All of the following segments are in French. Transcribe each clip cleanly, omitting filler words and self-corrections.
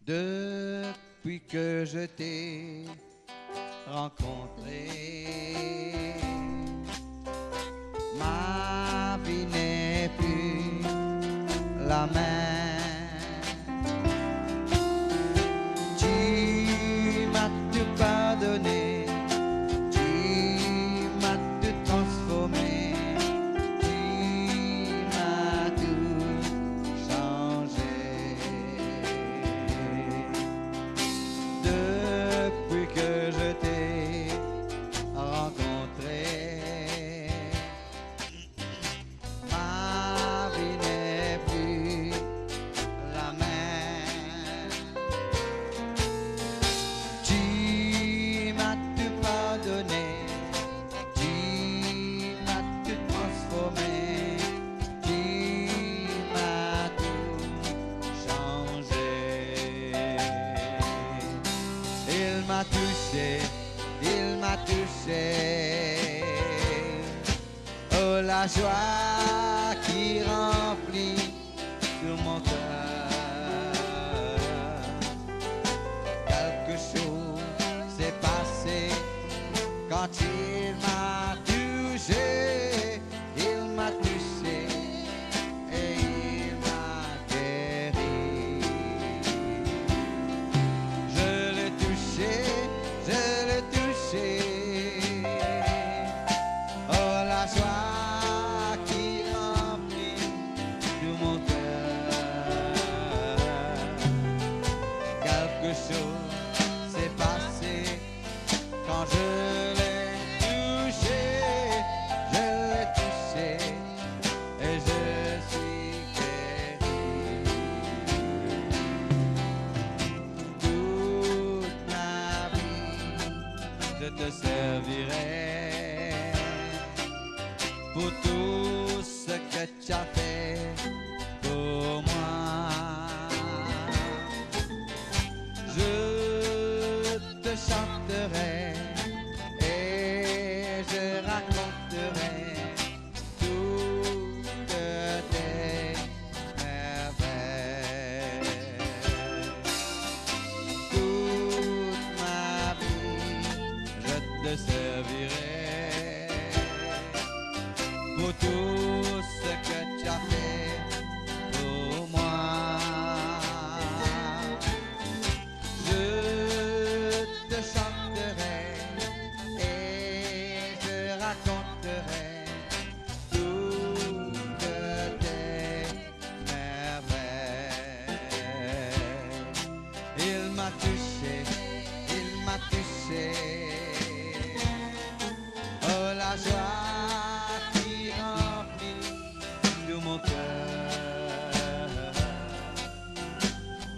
Depuis que je t'ai rencontré, ma vie n'est plus la même. Tu m'as tout pardonné, tu m'as tout transformé, tu m'as tout changé. Depuis que je t'ai rencontré, ma vie n'est plus la même. Tu m'as tout pardonné, tu m'as tout transformé, tu m'as tout changé. Il m'a touché, il m'a touché. Oh, la joie qui remplit tout mon cœur. Quelque chose s'est passé quand il m'a touché. Il m'a touché et il m'a guéri. Je l'ai touché, je l'ai touché. Oh, la joie qui remplit tout mon cœur. Quelque chose s'est passé quand je l'ai touché. Je l'ai touché et je suis guéri. Toute ma vie, je te servirai pour tout ce que tu as fait pour moi. Je te chanterai et je raconterai toutes tes merveilles. Toute ma vie, je te servirai pour tout ce que tu as fait pour moi. Je te chanterai et je raconterai toutes tes merveilles. Il m'a touché, il m'a touché. Oh, la joie qui remplit tout mon cœur.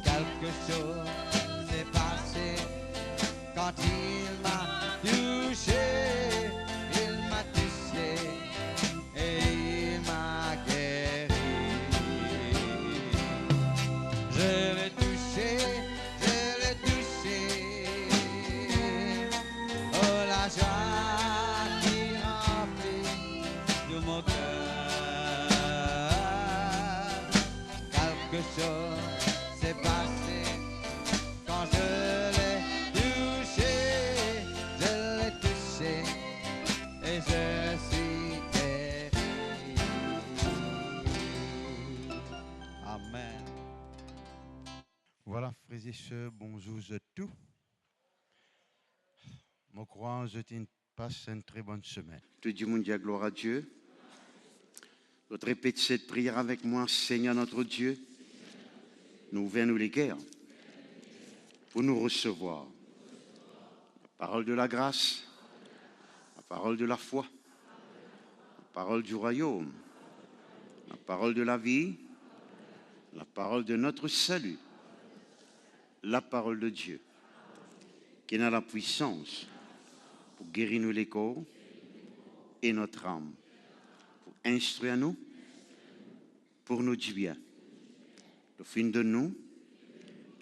Quelque chose s'est passé quand il m'a touché. Il m'a touché et il m'a guéri. Je l'ai touché, je l'ai touché. Oh, la joie qui remplit tout mon cœur. Quelque chose s'est passé quand je l'ai touché. Je l'ai touché et je suis guéri. Amen. Voilà, frères et sœurs, bonjour à tous. Je crois que je passe une très bonne semaine. Tout le monde dit gloire à Dieu. Vous répétez cette prière avec moi. Seigneur notre Dieu, nous ouvrons les cœurs pour nous recevoir. La parole de la grâce, la parole de la foi, la parole du royaume, la parole de la vie, la parole de notre salut, la parole de Dieu, qui a la puissance pour guérir nous les corps et notre âme, pour instruire nous, pour nous du bien. Le fin de nous,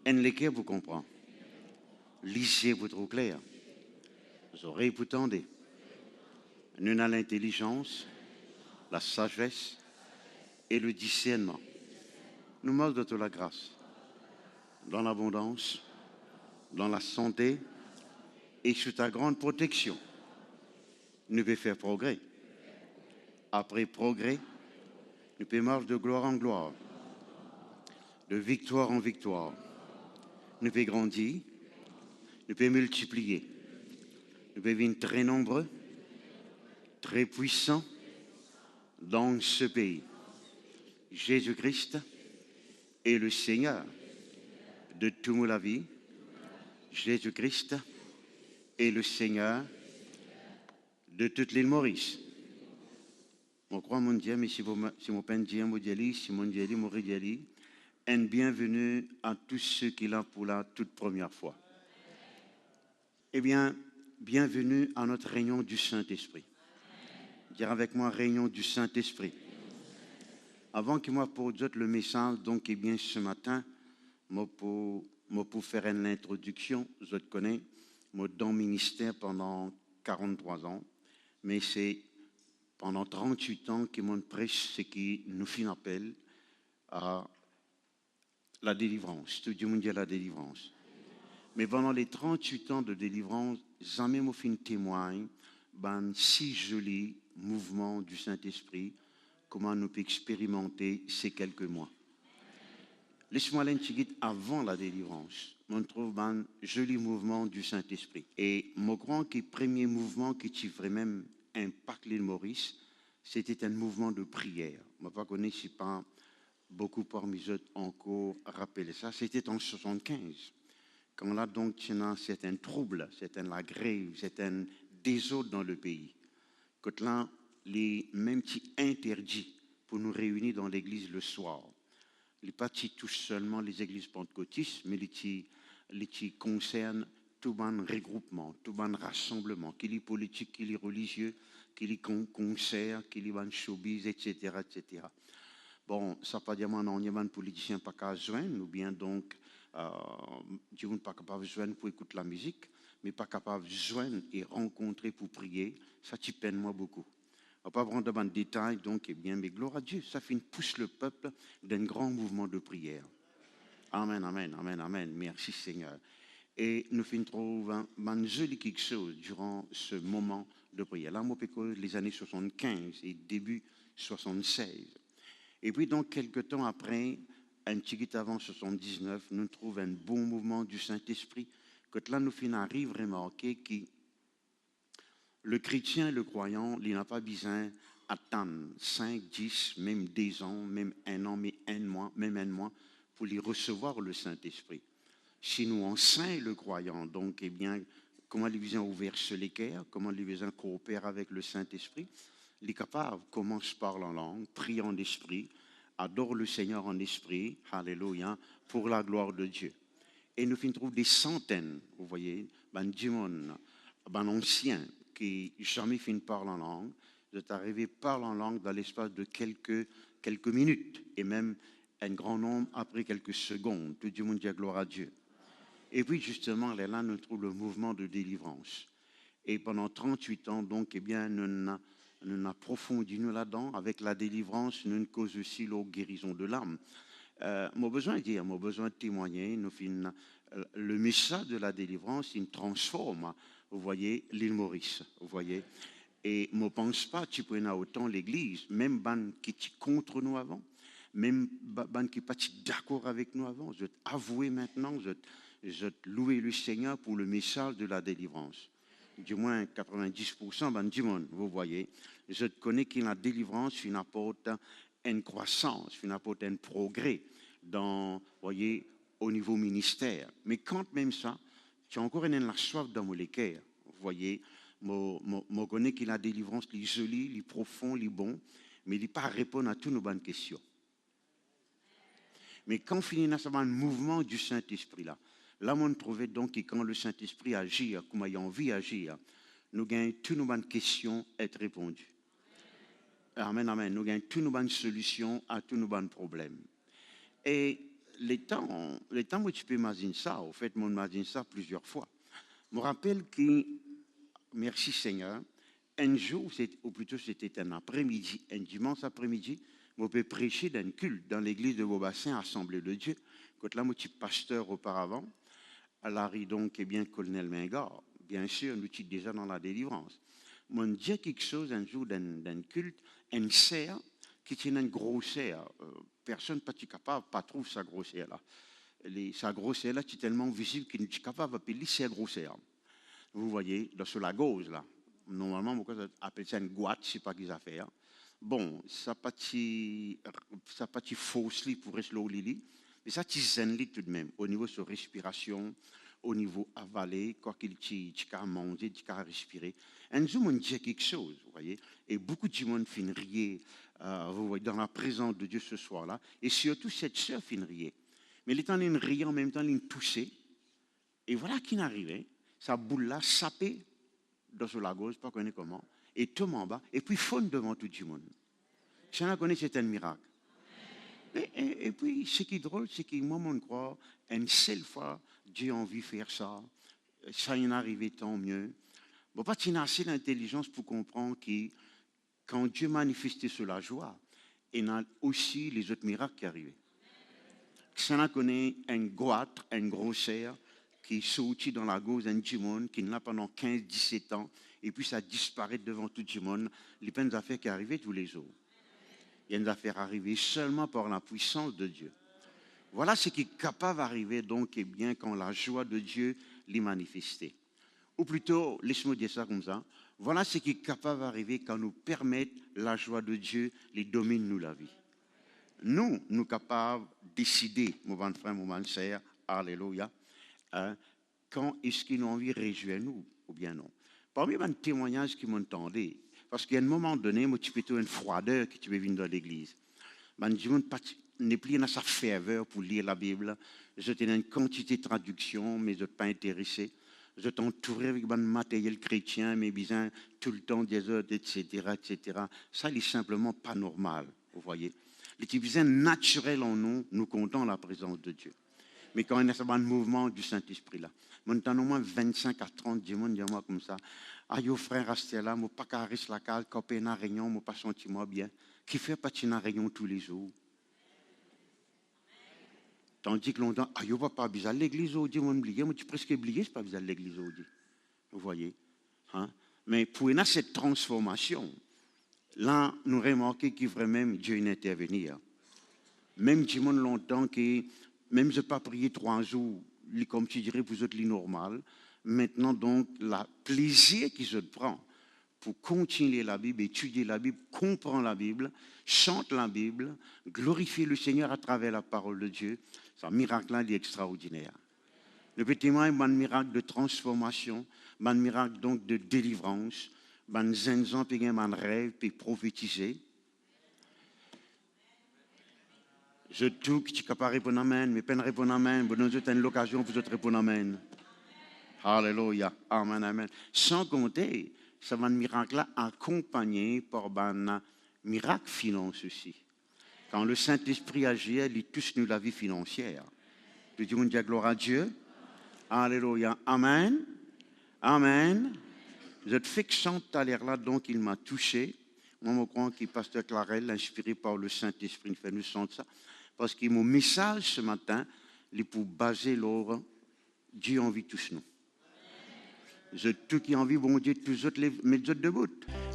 en lesquels vous comprenez. Lisez votre clair, vos oreilles vous tendez. Nous avons l'intelligence, la sagesse et le discernement. Nous demandons de la grâce dans l'abondance, dans la santé et sous ta grande protection. Nous pouvons faire progrès. Après progrès, nous pouvons marcher de gloire en gloire, de victoire en victoire. Nous pouvons grandir, nous pouvons multiplier, nous pouvons devenir très nombreux, très puissants dans ce pays. Jésus-Christ est le Seigneur de toute la vie. Jésus-Christ est le Seigneur de toute l'île Maurice. Je crois, mon Dieu, mais si mon père dit, mon Dieu, si mon Dieu, mon Dieu, un bienvenue à tous ceux qui sont là pour la toute première fois. Eh bien, bienvenue à notre réunion du Saint-Esprit. Dire avec moi, réunion du Saint-Esprit. Avant que moi pour dire le message, donc, eh bien, ce matin, moi pour faire une introduction, je te connais, moi dans le ministère pendant 43 ans, mais c'est pendant 38 ans que mon prêche, ce qui nous fait un appel à la délivrance. Tout le monde dit la délivrance. Mais pendant les 38 ans de délivrance, jamais moi fait témoigne d'un si joli mouvement du Saint-Esprit, comment nous pouvons expérimenter ces quelques mois. Laisse-moi l'indiquer avant la délivrance. On trouve un joli mouvement du Saint-Esprit. Et mon grand premier mouvement qui a vraiment impacté l'île Maurice, c'était un mouvement de prière. Je ne connais pas beaucoup parmi eux encore rappelé ça. C'était en 75. Quand là, donc, c'est un trouble, c'est la grève, c'est un désordre dans le pays. Quand là, les mêmes petits interdits pour nous réunir dans l'église le soir. Les partis touchent seulement les églises pentecôtistes, mais les concernent tout un regroupement, tout un rassemblement, qu'il est politique, qu'il est religieux, qu'il est concert, qu'il est un showbiz, etc., etc. Bon, ça pas dire non, il y a un politicien pas qu'à joindre, ou bien donc, Dieu n'est pas capable de joindre pour écouter la musique, mais pas capable de joindre et rencontrer pour prier, ça t'y peine moi beaucoup. On ne va pas prendre dans le détail, donc, eh bien, mais gloire à Dieu, ça pousse le peuple d'un grand mouvement de prière. Amen, amen, amen, amen. Merci Seigneur. Et nous trouvons un joli quelque chose durant ce moment de prière. Là, moi, les années 75 et début 76. Et puis, donc, quelques temps après, un petit peu avant 79, nous trouvons un bon mouvement du Saint-Esprit. Que là, nous arrivons à remarquer que le chrétien, le croyant, il n'a pas besoin d'attendre 5, 10, même 10 ans, même un an, même un mois, pour lui recevoir le Saint-Esprit. Si nous enseignons le croyant, donc, eh bien, comment il vient ouvrir ce l'équerre, comment il vient coopérer avec le Saint-Esprit, il est capable, commence par la langue, prie en esprit, adore le Seigneur en esprit, alléluia, pour la gloire de Dieu. Et nous trouvons des centaines, vous voyez, anciens, qui jamais finissent par la langue, de t'arriver par la langue dans l'espace de quelques minutes, et même un grand nombre après quelques secondes. Tout le monde dit gloire à Dieu. Et puis justement, là, nous trouvons le mouvement de délivrance. Et pendant 38 ans, donc, eh bien, nous approfondissons là-dedans. Avec la délivrance, nous causons aussi la guérison de l'âme. Mon besoin de dire, mon besoin de témoigner, le message de la délivrance, il transforme, vous voyez, l'île Maurice, vous voyez. Et je ne pense pas que tu peux avoir autant l'église, même ban qui est contre nous avant, même ban qui n'est pas d'accord avec nous avant. Je t'avoue maintenant, je louer le Seigneur pour le message de la délivrance. Du moins 90% ben, du monde, vous voyez. Je connais que la délivrance, il apporte une croissance, il apporte un progrès dans, voyez, au niveau ministère. Mais quand même ça, tu as encore une la soif dans mon équerre, vous voyez. Je connais que la délivrance, est jolie, est profond, est bon, mais il n'est pas à répondre à toutes nos bonnes questions. Mais quand on finit dans un mouvement du Saint-Esprit là, on trouvait donc que quand le Saint-Esprit agit, comme il a envie d'agir, nous gagnons toutes nos bonnes questions à être répondues. Amen, amen. Nous gagnons toutes nos bonnes solutions à tous nos bons problèmes. Et les temps où tu peux imaginer ça, au fait, moi, j'imagine ça plusieurs fois. Je me rappelle que, merci Seigneur, un jour, ou plutôt c'était un après-midi, un dimanche après-midi, je peux prêcher d'un culte dans l'église de Beaubassin, Assemblée de Dieu. Quand là, moi, je suis pasteur auparavant, à Larry, donc, et bien, colonel Mingard, bien sûr, nous sommes déjà dans la délivrance. Moi, je dis quelque chose un jour d'un culte, une serre qui est une grosse serre. Personne n'est capable de trouver sa grosse serre là. Sa grosse serre là, c'est tellement visible qu'il n'est pas capable d'appeler sa grosse serre. Vous voyez, là, sur la gauche, là. Normalement, on appelle ça une boîte, je ne sais pas qu'ils ont fait. Bon, ça n'a pas de fausse pour rester là au lit, mais ça, c'est zen tout de même, au niveau de sa respiration, au niveau avalé, quoi qu'il tu as mangé, tu as respiré. Un jour, on dit quelque chose, vous voyez, et beaucoup de monde finit rire, vous voyez, dans la présence de Dieu ce soir-là, et surtout cette sœur finit rire. Mais elle est en train de rire, en même temps, elle est touchée, et voilà qui n'arrivait, sa boule-là sapée dans la gauche, pas connaît comment, et tombe en bas, et puis fonde devant tout le monde. Si on la connaît, c'est un miracle. Et puis, ce qui est drôle, c'est que moi, je crois, une seule fois, Dieu a envie de faire ça. Ça y est arrivé, tant mieux. Bon, pas qu'il a assez d'intelligence pour comprendre que quand Dieu manifestait sur la joie, il y a aussi les autres miracles qui arrivaient. Si on connaît un goitre, un grossière, qui est sorti dans la gauche d'un monde, qui l'a pendant 15-17 ans, et puis ça disparaît devant tout le monde, les peines d'affaires qui arrivaient tous les jours. Il y a une affaire arrivée seulement par la puissance de Dieu. Voilà ce qui est capable d'arriver donc, et bien, quand la joie de Dieu l'est manifestée. Ou plutôt, laisse-moi dire ça comme ça, voilà ce qui est capable d'arriver quand nous permettons la joie de Dieu les domine nous la vie. Nous sommes capables de décider, mon bon frère, mon bonne sœur, alléluia, quand est-ce qu'ils ont envie de réjouir nous, ou bien non. Parmi les témoignages qui m'entendaient, parce qu'à un moment donné, moi, tu peux avoir une froideur que tu veux venir dans l'église. Je n'ai plus dans sa ferveur pour lire la Bible. Je tenais une quantité de traductions, mais je ne suis pas intéressé. Je t'entourais avec un matériel chrétien, mais besoin tout le temps des autres, etc., etc. Ça, il est simplement pas normal, vous voyez. Les petits besoins naturels en nous, nous comptons la présence de Dieu. Mais quand il y a un mouvement du Saint-Esprit là, moi, au moins 25 à 30 démons, dis-moi comme ça. Ah, yo frère, restez là, moi, pas qu'à rester la cale, quand il y a une réunion, moi, pas senti moi bien. Qui fait pas une réunion tous les jours? Tandis que l'on dit, ah, yo, pas bizarre, l'église, on dit, moi, je suis presque oublié, c'est pas bizarre, l'église, on dit. Vous voyez? Hein? Mais pour y cette transformation, là, nous remarquons qu'il vraiment Dieu est intervenir. Même si longtemps que, même je n'ai pas prié 3 jours, comme tu dirais, vous êtes les normal. Maintenant, donc, le plaisir qu'ils se prend pour continuer la Bible, étudier la Bible, comprendre la Bible, chante la Bible, glorifier le Seigneur à travers la parole de Dieu, c'est un miracle-là est extraordinaire. Le petit mois est un miracle de transformation, un miracle donc de délivrance, un zinzan, puis un rêve, puis prophétiser. Je tout qui ne pas répondre amen, mais peine répondre amen, vous avez une occasion pour vous répondre amen. Alléluia, amen, amen. Sans compter, ça va un miracle-là accompagné par un miracle financier aussi. Quand le Saint-Esprit agit, il touche nous la vie financière. Tout le monde dit gloire à Dieu. Alléluia, amen, amen. Vous êtes fixant à l'air là, donc il m'a touché. Moi, je crois que pasteur Clarel, inspiré par le Saint-Esprit, fait nous sentir ça. Parce que mon message ce matin, il est pour baser l'or, Dieu envie tous nous. Je tout qui envie, bon Dieu, tous autres, mettez debout.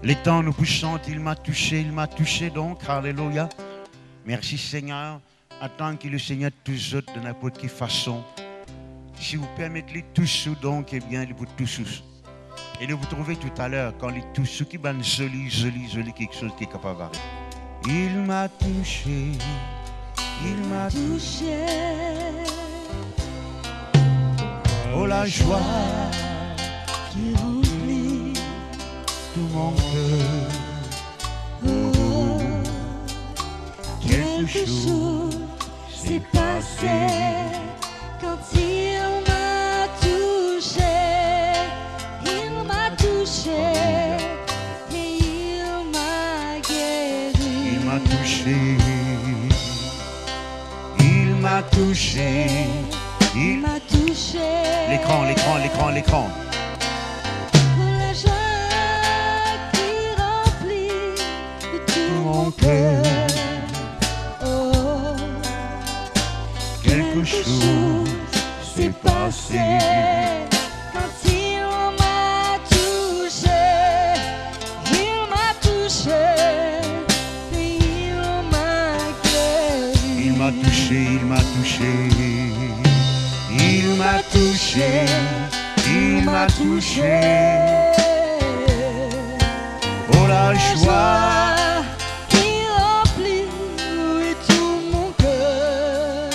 Les temps nous poussant, il m'a touché donc, alléluia. Merci Seigneur. Attends que le Seigneur tous autres de n'importe quelle façon. Si vous permettez tous donc, eh bien, il vous tous. Et de vous trouver tout à l'heure, quand les tous ceux qui ban joli, quelque chose qui est capable d'arriver. Il m'a touché. Il m'a touché. Oh la joie qui remplit tout mon cœur. Oh, quelque chose s'est passé quand il m'a touché. Il m'a touché et il m'a guéri. Il m'a touché. Il m'a touché. Il m'a touché. L'écran. La joie qui remplit tout mon cœur. Oh, quelque chose passé quand il m'a touché. Il m'a touché et il m'a guéri. Il m'a touché, il m'a touché. Il m'a touché, il m'a touché. Oh la joie qui remplit tout mon cœur.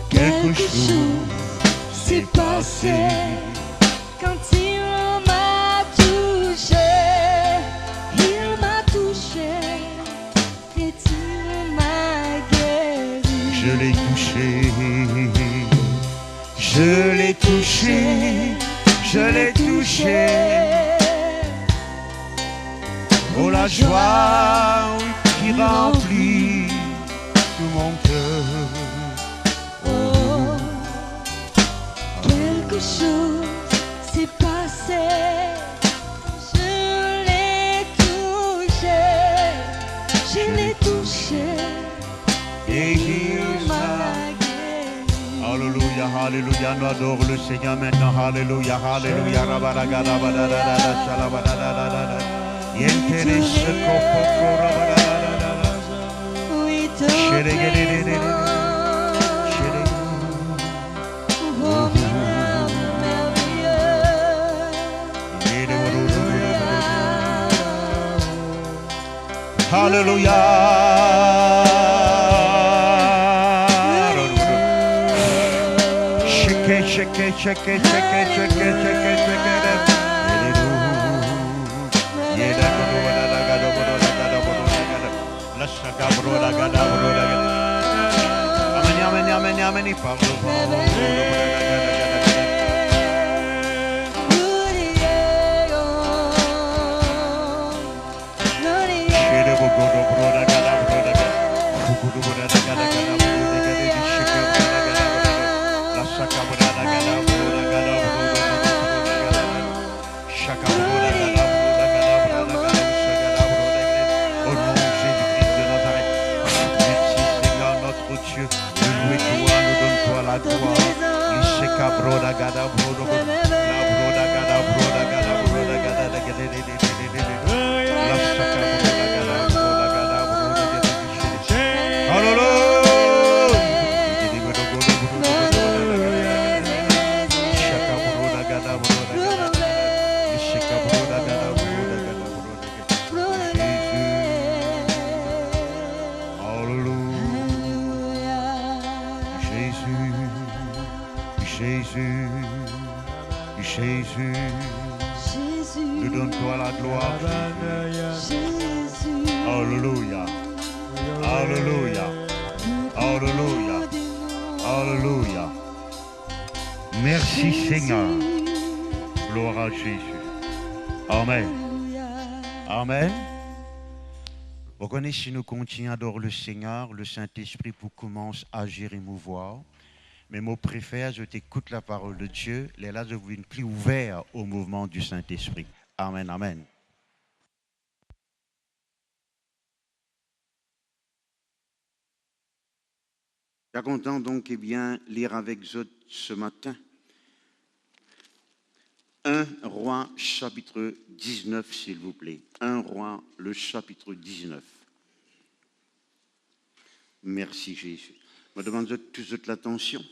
quelque chose s'est passé quand il m'a touché. Il m'a touché et il m'a guéri. Je l'ai touché, je l'ai touché, je l'ai touché. Oh la joie qui remplit tout mon cœur. Oh, quelque chose s'est passé. Je l'ai touché, je l'ai touché. Et il m'a. Alléluia, alléluia, nous adorons le Seigneur maintenant. Alléluia, alléluia. Rabadagada, shalabadadada. Yentere sekopoko, rabadadada. Oui, ton Shedegededede. oh, merveilleux. Alléluia. Shake, shake, Au nom de Jésus-Christ de Nazareth. Merci Seigneur notre Dieu. Nous louons toi, nous donnons toi la gloire. Jésus, Jésus, Jésus, nous donne-toi la gloire. Jésus, Alléluia, Alléluia, Alléluia, Alléluia. Merci Seigneur. Gloire à Jésus. Amen. Amen. Vous connaissez, si nous continuons à adorer le Seigneur, le Saint-Esprit pour commencer à agir et mouvoir. Mais mon préfère, je t'écoute la parole de Dieu. Les là, je vous une plus ouvert au mouvement du Saint-Esprit. Amen, amen. Je suis content donc lire avec vous ce matin 1 Roi chapitre 19, s'il vous plaît. 1 Roi, le chapitre 19. Merci Jésus. Je me demande toute l'attention.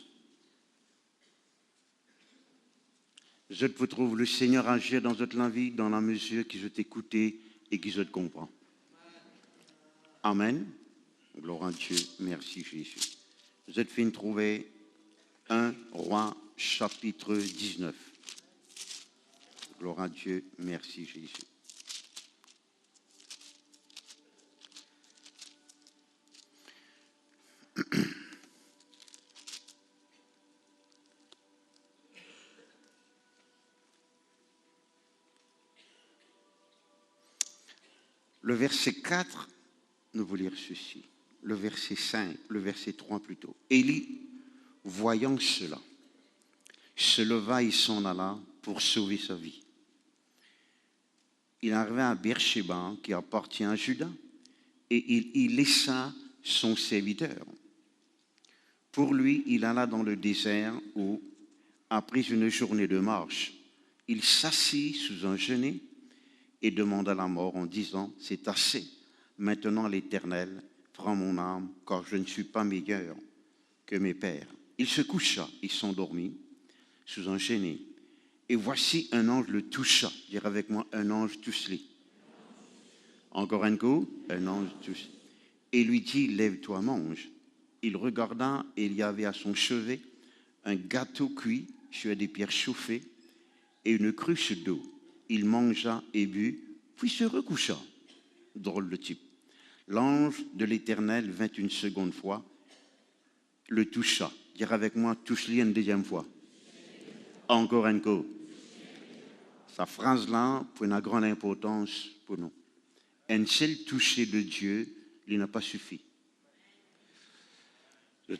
Je te trouve le Seigneur agir dans votre vie dans la mesure qui je t'écoute et qui je te comprends. Amen. Gloire à Dieu. Merci Jésus. Vous êtes fait trouver 1 Roi chapitre 19. Gloire à Dieu. Merci Jésus. Le verset 4, nous voulons lire ceci. Le verset 5, le verset 3 plutôt. Élie, voyant cela, se leva et s'en alla pour sauver sa vie. Il arriva à Beersheba, qui appartient à Juda, et il y laissa son serviteur. Pour lui, il alla dans le désert où, après une journée de marche, il s'assit sous un genêt et demanda la mort en disant, « C'est assez, maintenant l'Éternel, prends mon âme, car je ne suis pas meilleur que mes pères. » Il se coucha et s'endormit sous un genêt. Et voici un ange le toucha. Dire avec moi, un ange touche-les. Encore un coup, un ange touche. Et lui dit, lève-toi, mange. Il regarda et il y avait à son chevet un gâteau cuit sur des pierres chauffées et une cruche d'eau. Il mangea et but, puis se recoucha. Drôle de type. L'ange de l'Éternel vint une seconde fois, le toucha. Dire avec moi, touche-les une deuxième fois. Encore un coup. Sa phrase-là, pour une grande importance pour nous. Un seul toucher de Dieu, il n'a pas suffi.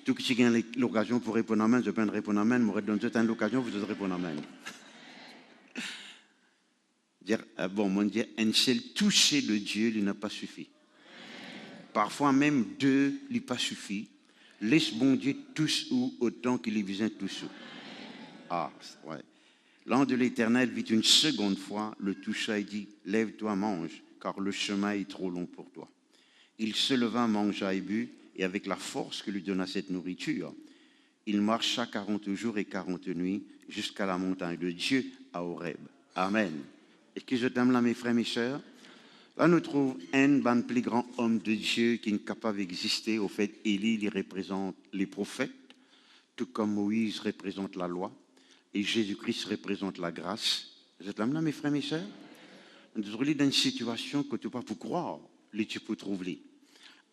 Tout qui gagne l'occasion pour répondre amen, je peux répondre amen, mais dans une occasion, vous devez répondre amen. Dire, bon, mon Dieu, un seul toucher de Dieu, il n'a pas suffi. Parfois même deux, il n'a pas suffi. Laisse bon Dieu tous ou autant qu'il y besoin tous ou. Ah, ouais. L'ange de l'Éternel vit une seconde fois, le toucha et dit, lève-toi, mange, car le chemin est trop long pour toi. Il se leva, mangea et but, et avec la force que lui donna cette nourriture, il marcha 40 jours et 40 nuits jusqu'à la montagne de Dieu à Horeb. Amen. Est-ce que je t'aime là, mes frères, mes sœurs? Là, nous trouvons un plus grand homme de Dieu qui est capable d'exister. Au fait, Élie, il représente les prophètes, tout comme Moïse représente la loi, et Jésus-Christ représente la grâce. Vous êtes là, mes frères, mes sœurs? Nous sommes dans une situation que tu ne peux pas croire, tu peux trouver.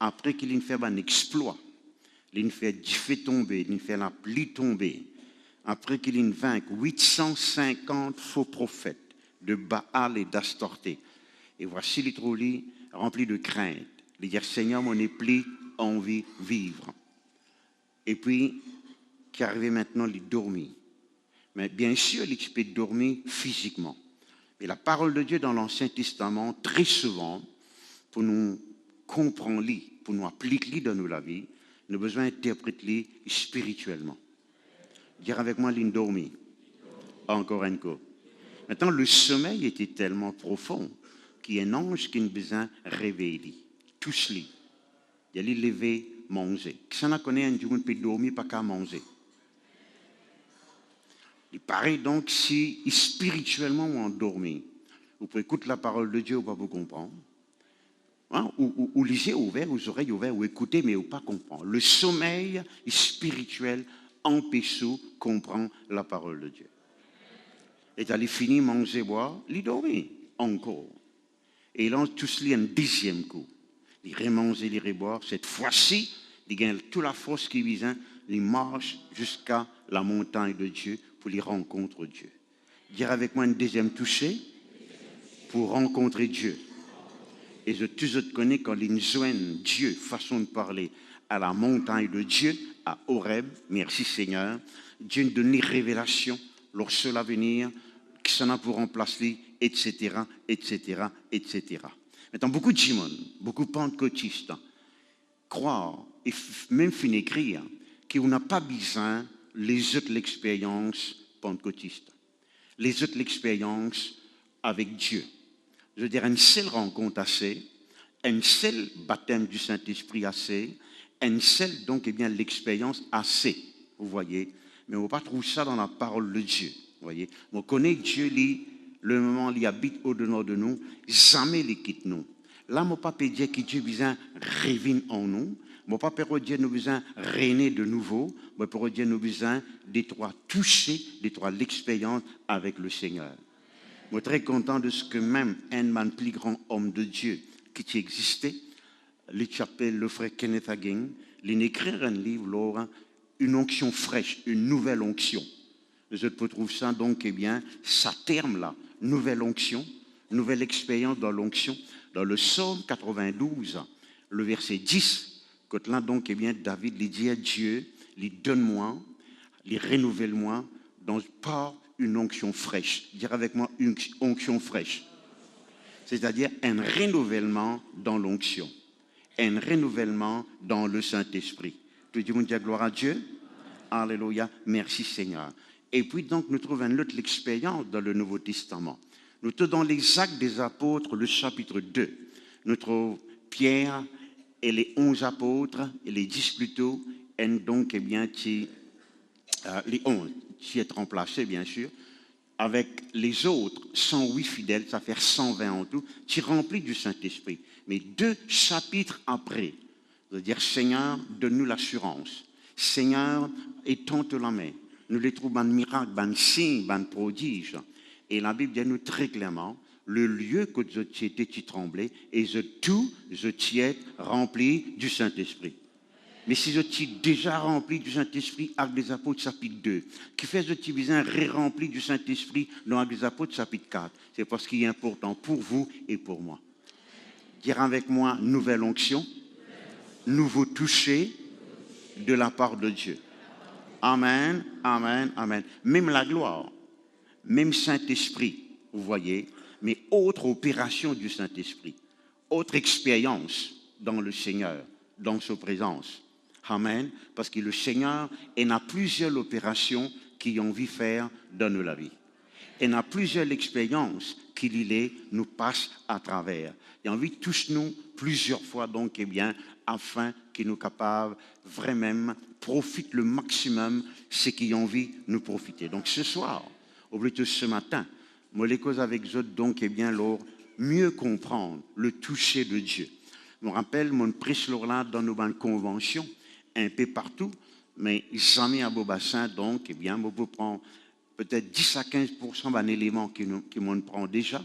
Après qu'il ait fait un exploit, il fait tomber, il fait la pluie tomber. Après qu'il ait vaincu 850 faux prophètes de Baal et d'Astorté. Et voici les trollis remplis de crainte. Il dit, Seigneur, mon épli envie de vivre. Et puis, qui arrivait maintenant, il dormit. Mais bien sûr, il peut dormir physiquement. Mais la parole de Dieu dans l'Ancien Testament, très souvent, pour nous comprendre, pour nous appliquer dans nos vie, nous avons besoin d'interpréter spirituellement. Dire avec moi, il dormit. Encore un coup. Maintenant, le sommeil était tellement profond qu'il y a un ange qui a besoin de réveiller. Tous les. Il y a les lever, manger. Qui s'en a connaît un jour, on peut dormir, pas qu'à manger. Il paraît donc si spirituellement on endormi, vous pouvez écouter la parole de Dieu ou pas vous comprendre. Hein? Ou lisez ouvert, aux oreilles ouvertes, ou écoutez, mais ou pas comprendre. Le sommeil spirituel empêche de comprendre la parole de Dieu. Et allé finir, manger, boire, il dormit encore. Et il en tous un deuxième coup. Il remange, il reboire. Cette fois-ci, il gagne toute la force qui vient, il marche jusqu'à la montagne de Dieu pour les rencontrer Dieu. Dire avec moi un deuxième toucher pour rencontrer Dieu. Et je te connais quand ils joignent Dieu, façon de parler, à la montagne de Dieu, à Horeb, merci Seigneur, Dieu nous donne une révélation, leur seul avenir, qui s'en a pour remplacer, etc., etc., etc. Maintenant, beaucoup de gens, beaucoup de pentecôtistes, croient, et même fin écrire, qu'on n'a pas besoin les autres l'expérience pentecôtiste, les autres l'expérience avec Dieu. Je veux dire, une seule rencontre assez, un seul baptême du Saint-Esprit assez, un seul, donc, eh bien, l'expérience assez, vous voyez. Mais on ne va pas trouver ça dans la parole de Dieu, vous voyez. On connaît Dieu, le moment où il habite au-dedans de nous, jamais il quitte nous. Là, mon papa dit que Dieu besoin revient en nous. Mon papa Dieu nous besoin régner de nouveau. Mon papa Dieu nous besoin d'être toucher, d'être l'expérience avec le Seigneur. Je suis très content de ce que même un plus grand homme de Dieu qui existait, il s'appelle le frère Kenneth Hagin, il a écrit un livre, Laura, une onction fraîche, une nouvelle onction. Je peux trouver ça donc, eh bien, ça terme là, nouvelle onction, nouvelle expérience dans l'onction. Dans le psaume 92, le verset 10, quand là donc, eh bien, David lui dit à Dieu, lui donne-moi, lui renouvelle-moi par une onction fraîche. Dire avec moi une onction fraîche. C'est-à-dire un renouvellement dans l'onction. Un renouvellement dans le Saint-Esprit. Tout le monde dit gloire à Dieu. Alléluia. Merci Seigneur. Et puis donc, nous trouvons une autre expérience dans le Nouveau Testament. Nous trouvons dans les Actes des Apôtres, le chapitre 2. Nous trouvons Pierre et les 11 apôtres, et les 10 plutôt, et donc, eh bien, les 11, qui est remplacé, bien sûr, avec les autres 108 fidèles, ça fait 120 en tout, qui remplis du Saint-Esprit. Mais 2 chapitres après, c'est-à-dire, Seigneur, donne-nous l'assurance. Seigneur, étends-toi la main. Nous les trouvons dans le miracle, dans le signe, dans le prodige. Et la Bible dit nous très clairement, le lieu que je t'étais, tu tremblais, et je t'y ai rempli du Saint-Esprit. Mais si je t'ai déjà rempli du Saint-Esprit, Actes des Apôtres, chapitre 2, qui fait je t'ai besoin rempli du Saint-Esprit dans Actes des Apôtres, chapitre 4, c'est parce qu'il est important pour vous et pour moi. Dire avec moi, nouvelle onction, nouveau toucher de la part de Dieu. Amen, amen, amen. Même la gloire, même Saint-Esprit, vous voyez, mais autre opération du Saint-Esprit, autre expérience dans le Seigneur, dans sa présence. Amen. Parce que le Seigneur, il a plusieurs opérations qu'il a envie de faire dans la vie. Il a plusieurs expériences qu'il nous passe à travers. Il a envie de toucher nous plusieurs fois, donc, eh bien, afin qu'il nous capable vraiment profite le maximum ce qu'il a envie de nous profiter. Donc, ce soir, ou plutôt ce matin, moi, les causes avec eux, donc, eh bien, alors, mieux comprendre le toucher de Dieu. Je me rappelle, mon prêche là dans nos conventions, un peu partout, mais jamais à Beaubassin, donc, eh bien, je prends peut-être 10 à 15% d'un élément qui m'en prend déjà.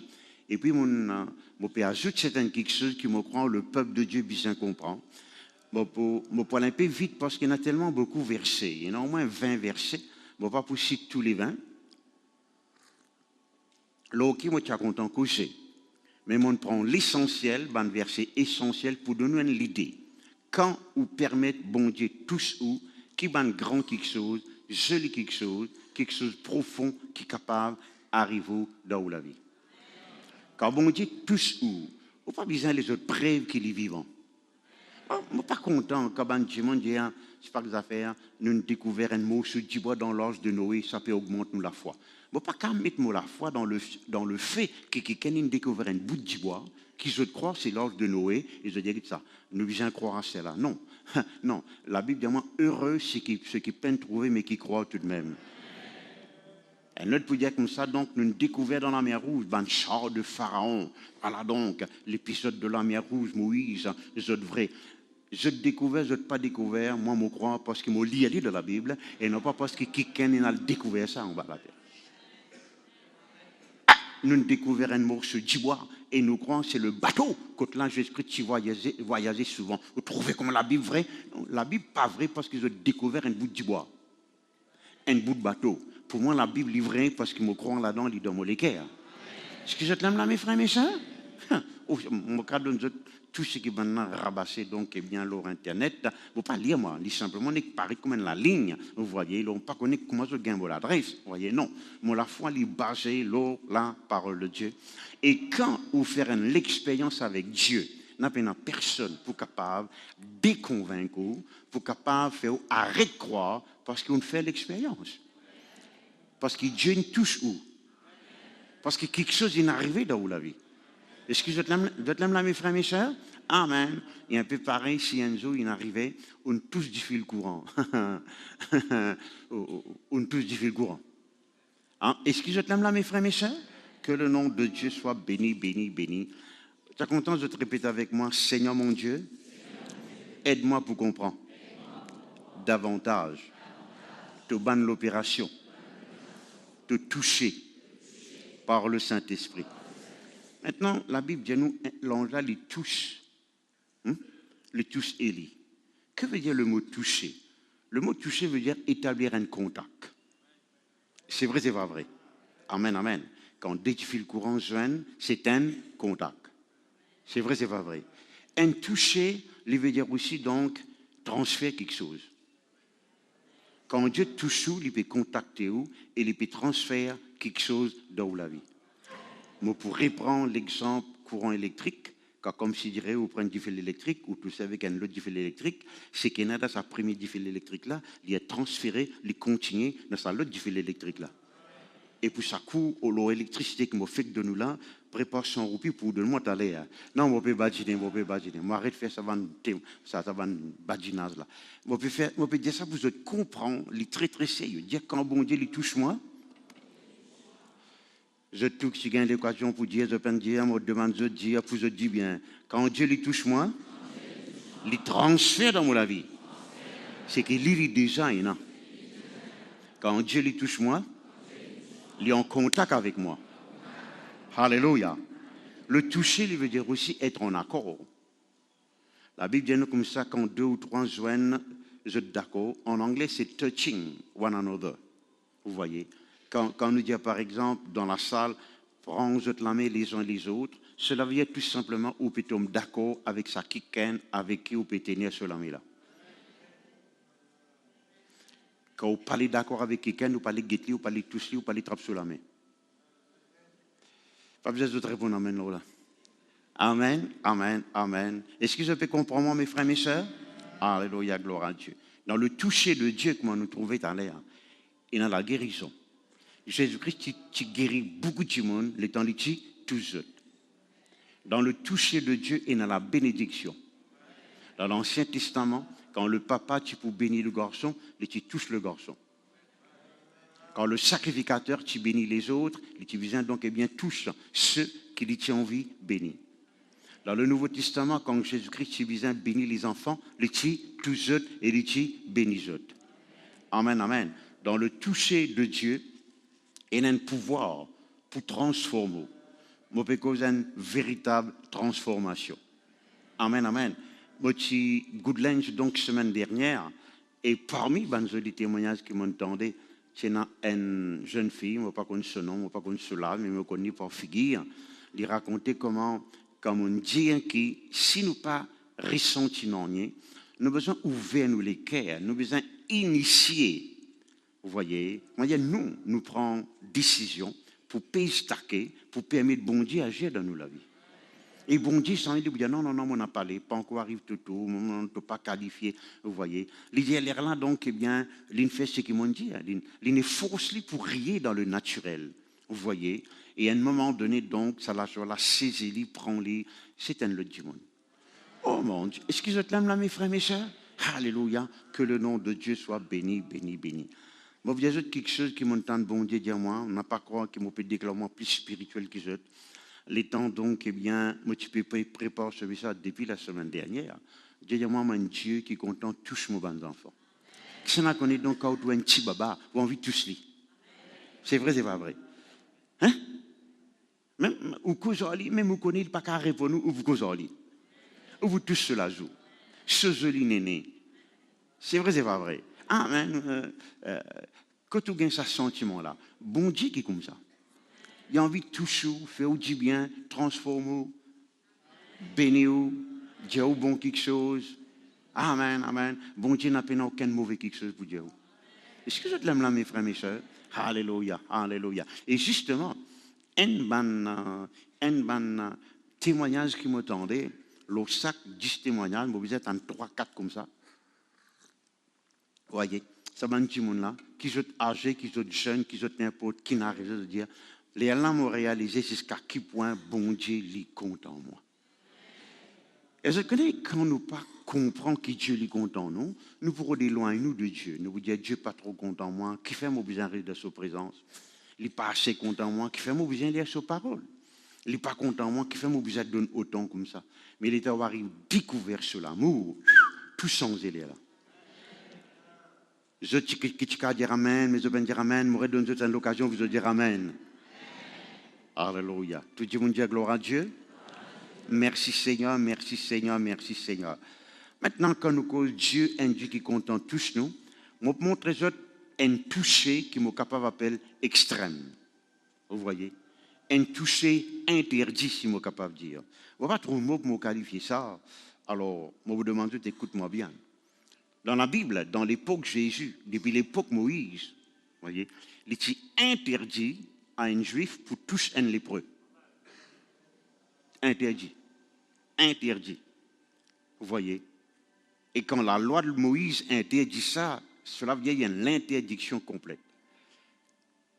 Et puis, mon peut ajouter certaines quelque chose qui me prend le peuple de Dieu bien comprend. Bon, pour aller un peu vite, parce qu'il y en a tellement beaucoup de versets. Il y en a au moins 20 versets. Bon, pas pour citer tous les 20. Là, ok, moi, je suis content de coucher. Mais on prend l'essentiel, un verset essentiel pour donner une idée. Quand ou permettre bon Dieu tous ou, qui va grand quelque chose, joli quelque chose profond qui est capable d'arriver dans la vie. Quand bon Dieu tous ou, on pas besoin les autres preuves qu'il est vivant. Je ne suis pas content quand bon Dieu dit, c'est pas des affaires, nous avons découvert un mot sur du bois dans l'âge de Noé, ça peut augmenter nous la foi. Je ne peux pas mettre la foi dans le fait que quelqu'un a découvert un bout de bois, qui je crois c'est l'âge de Noé, et je dis ça, nous devons croire à cela. Non, non, la Bible dit moi, heureux ceux qui peinent trouver, mais qui croient tout de même. Un autre peut dire comme ça, donc, nous avons découvert dans la mer Rouge, dans le char de Pharaon. Voilà donc, l'épisode de la mer Rouge, Moïse, je devrais. Je découvert, je n'ai pas découvert, moi, je crois parce que je lis de la Bible, et non pas parce que quelqu'un a découvert ça en bas de la terre. Nous avons découvert un morceau de bois, et nous croyons que c'est le bateau. Quand là, Jésus-Christ voyageait souvent. Vous trouvez comme la Bible vraie? Non, la Bible pas vraie parce qu'ils ont découvert un bout de bois, un bout de bateau. Pour moi, la Bible est vraie parce que je crois là-dedans, il est dans mon équerre. Est-ce que je t'aime là, mes frères et mes sœurs? Mon cas donne tout ce qui est maintenant rabassé, donc, eh bien, leur Internet. Il ne faut pas lire, moi. Il simplement, il paraît comme la ligne. Vous voyez, ils n'ont pas connu comment je gagne l'adresse. Vous voyez, non. Mais la foi, il est basé, la parole de Dieu. Et quand vous faites l'expérience avec Dieu, n'a pas personne pour capable de déconvaincre, pour capable de faire arrêter de croire, parce qu'on fait l'expérience. Parce que Dieu ne touche où? Parce que quelque chose est arrivé dans la vie. Est-ce que je t'aime là, mes frères et mes sœurs? Amen. Il est un peu pareil si un jour il arrivait, on touche du fil courant. On touche du fil courant. Hein? Est-ce que je t'aime là, mes frères et mes sœurs? Que le nom de Dieu soit béni, béni, béni. Tu es content de te répéter avec moi, Seigneur mon Dieu, aide-moi pour comprendre davantage, te banne l'opération, te toucher par le Saint-Esprit. Maintenant, la Bible dit nous, l'ange les touche. Le touche Élie. Que veut dire le mot toucher? Le mot toucher veut dire établir un contact. C'est vrai, c'est pas vrai. Amen, amen. Quand deux fils courants joignent, c'est un contact. C'est vrai, c'est pas vrai. Un toucher, il veut dire aussi donc transférer quelque chose. Quand Dieu touche où, il peut contacter où et il peut transférer quelque chose dans la vie. Moi, pour reprendre l'exemple courant électrique, Quand, comme si dirait, vous prenez du fil électrique, ou tout ça avec un autre fil électrique, c'est qu'il y a dans sa première fil électrique là, il est transféré, il continue dans sa l'autre fil électrique là. Et puis ça coûte l'électricité qui m'a fait de nous là, prépare 100 roupies pour de moi t'aller. Non, moi peux badiner, moi peux badiner. Moi arrête de faire ça va badinage là. Moi peux dire ça vous comprendre, les très très sérieux. Dire quand bon Dieu les touche moi. Je touche si j'ai l'occasion pour dire, je peux dire, je demande de dire, pour je dis bien, quand Dieu les touche moi, les transfère dans mon vie. C'est qu'il lit déjà, non? Quand Dieu les touche moi, il est en contact avec moi. Alléluia. Le toucher, il veut dire aussi être en accord. La Bible dit comme ça, quand 2 ou 3 joignent, je suis d'accord. En anglais, c'est touching one another. Vous voyez? Quand on nous dit, par exemple, dans la salle, prends la main les uns les autres, cela veut dire tout simplement, ou peut être d'accord avec sa quicaine, avec qui on peut tenir sur la main là. Quand vous parlez d'accord avec quelqu'un, vous parlez guetli, vous parlez toucher, vous parlez trappe sur la main. Pas besoin de répondre amen là. Amen, amen, amen. Est-ce que je peux comprendre, mes frères et mes sœurs? Alléluia, gloire à Dieu. Dans le toucher de Dieu, comme nous trouvons à l'air, et dans la guérison. Jésus-Christ, tu guéris beaucoup de monde, les temps de tous autres. Dans le toucher de Dieu et dans la bénédiction. Dans l'Ancien Testament, quand le papa, tu peux bénir le garçon, et tu touches le garçon. Quand le sacrificateur, tu bénis les autres, et tu viens donc et bien touche ceux qui lui tient envie bénis. Dans le Nouveau Testament, quand Jésus-Christ, tu viens bénir les enfants, les tu tous autres et les tu bénis autres. Amen, amen. Dans le toucher de Dieu, il y a un pouvoir pour transformer. Moi, je peux une véritable transformation. Amen, amen. Moi, je suis Goodlands, donc, semaine dernière, et parmi les témoignages qui m'entendaient, il y a une jeune fille, je ne sais pas connaître ce nom, je ne sais pas connaître cela, mais je me connais par figure, lui raconter comment, comme on dit, que si nous pas ressenti non, nous avons besoin d'ouvrir nous les cœurs, nous avons besoin d'initier. Vous voyez, nous prenons décision pour stacker, pour permettre bon Dieu d'agir dans nous la vie. Et bon Dieu, sans lui dire non, on n'a pas parlé, pas encore arrive tout, on ne peut pas qualifier. Vous voyez, l'idée là, donc, eh bien, l'une fait ce qu'ils m'ont dit, l'une force pour rier dans le naturel. Vous voyez, et à un moment donné, donc, ça la saisit, prend-les, c'est un autre du monde. Oh mon Dieu, est-ce que je t'aime là, mes frères, mes sœurs? Alléluia, que le nom de Dieu soit béni, béni, béni. Moi, vous avez quelque chose qui m'entend bon Dieu dire moi, on n'a pas croire qu'il m'a peut déclarer moi plus spirituel que je. Les temps donc, eh bien, moi, tu peux préparer ça depuis la semaine dernière. Dieu dit moi, un Dieu qui est content, touche mes bons enfants. Si on connaît donc quand on a un petit baba, on a envie de toucher. C'est vrai, c'est pas vrai. Hein? Même ou causali, même vous connaissez pas qu'à répondre, ou vous causali. Ou vous touchez la joue. Ce joli néné. C'est vrai, c'est pas vrai. Amen. Quand tu gagnes ce sentiment-là, bon Dieu qui est comme ça. Il a envie de toucher, faire du bien, transformer, bénir, dire au bon quelque chose. Amen, amen. Bon Dieu n'a pas aucun mauvais quelque chose pour dire. Est-ce que je l'aime là, mes frères, mes sœurs? Alléluia, alléluia. Et justement, un témoignage qui m'attendait, le sac 10 témoignages, vous êtes en 3-4 comme ça. Vous voyez, ça va un petit monde là, qui sont âgés, qui sont jeunes, qui sont n'importe, qui n'arrivent de dire, les gens m'ont réalisé jusqu'à quel point bon Dieu les compte en moi. Et je connais quand nous pas comprenons que Dieu les compte en nous, nous pourrons éloigner nous de Dieu. Nous vous dire Dieu pas trop content en moi, qui fait mon besoin de sa présence. Il n'est pas assez content en moi, qui fait mon besoin de lire sa parole. Il n'est pas content en moi, qui fait mon besoin de donner autant comme ça. Mais il est avoir une découverte sur l'amour, tout sans élire là. Je peux dire amen, mais je peux dire amen, je vais donner l'occasion de vous dire amen. Alléluia. Tout le monde dit gloire à Dieu. Merci Seigneur, merci Seigneur, merci Seigneur. Maintenant, quand nous causons Dieu, un Dieu qui content tous nous, je vais montrer un toucher qui est capable d'appeler extrême. Vous voyez? Un toucher interdit, si je suis capable de dire. Je ne vais pas trouver le mot pour me qualifier ça. Alors, je vous demande, écoute-moi bien. Dans la Bible, dans l'époque Jésus, depuis l'époque Moïse, vous voyez, il est interdit à un juif pour toucher un lépreux. Interdit. interdit. Vous voyez? Et quand la loi de Moïse interdit ça, cela veut dire qu'il y a l'interdiction complète.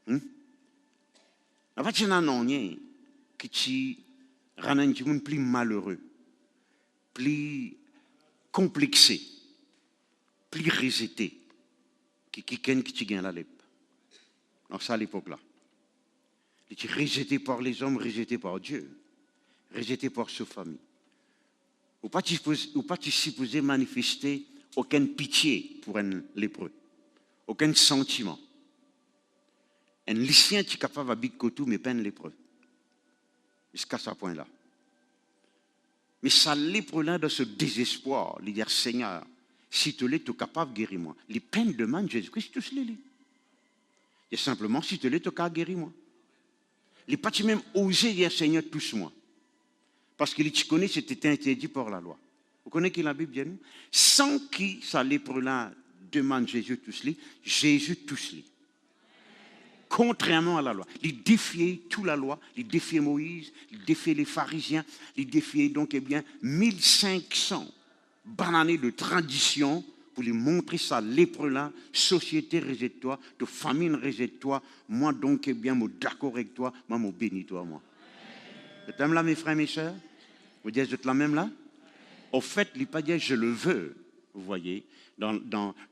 En fait, il y a un nom qui rend un monde plus malheureux, plus complexé, plus rejeté, qui gagne la lèpre. Donc ça à l'époque-là. Il est rejeté par les hommes, rejeté par Dieu, rejeté par sa famille. Ou pas supposé manifester aucune pitié pour un lépreux, aucun sentiment. Un lycéen qui est capable d'habiter tout, mais pas un lépreux. Jusqu'à ce point-là. Mais ça lépreux-là, dans ce désespoir, il dit Seigneur, si tu es capable de guérir moi. Les peines demandent Jésus-Christ, tous les lit. Et simplement, si tu es capable de guérir moi. Il n'a pas même osé dire Seigneur, touche-moi. Parce qu'il connaît c'était interdit par la loi. Vous connaissez qui la Bible dit nous? Sans qui ça lépreux-là demande Jésus touche-les, Jésus touche-les. Contrairement à la loi. Il défiait toute la loi, il défiait Moïse, il défiait les pharisiens, il défiait donc 1500 bananés de tradition pour lui montrer ça lépreux-là, société rejette-toi, de famille rejette-toi, moi donc moi d'accord avec toi, moi moi bénis toi moi. Vous êtes là mes frères, mes sœurs? Vous dites, vous êtes là même là? Au fait, il n'est pas dit je le veux, vous voyez.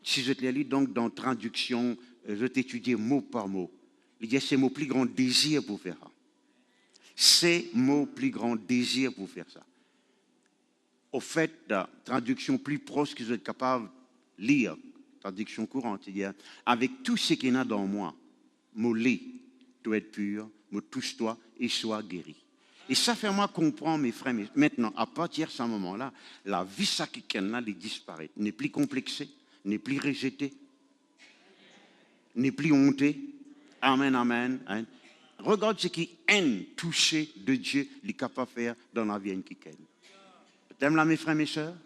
Si je te lis donc dans traduction, je t'étudie mot par mot. Il dit c'est mon plus grand désir pour faire ça. C'est mon plus grand désir pour faire ça. Au fait, la traduction plus proche que vous êtes capable de lire, traduction courante, c'est-à-dire avec tout ce qu'il y a dans moi, mon lait doit être pur, me touche-toi et sois guéri. Et ça fait moi comprendre, mes frères, maintenant, à partir de ce moment-là, la vie sacrificaine disparaît. N'est plus complexée, n'est plus rejetée, n'est plus hontée. Amen, amen. Hein. Regarde ce qui est touché de Dieu, il est capable de faire dans la vie qui est. T'aimes là, mes frères, mes sœurs?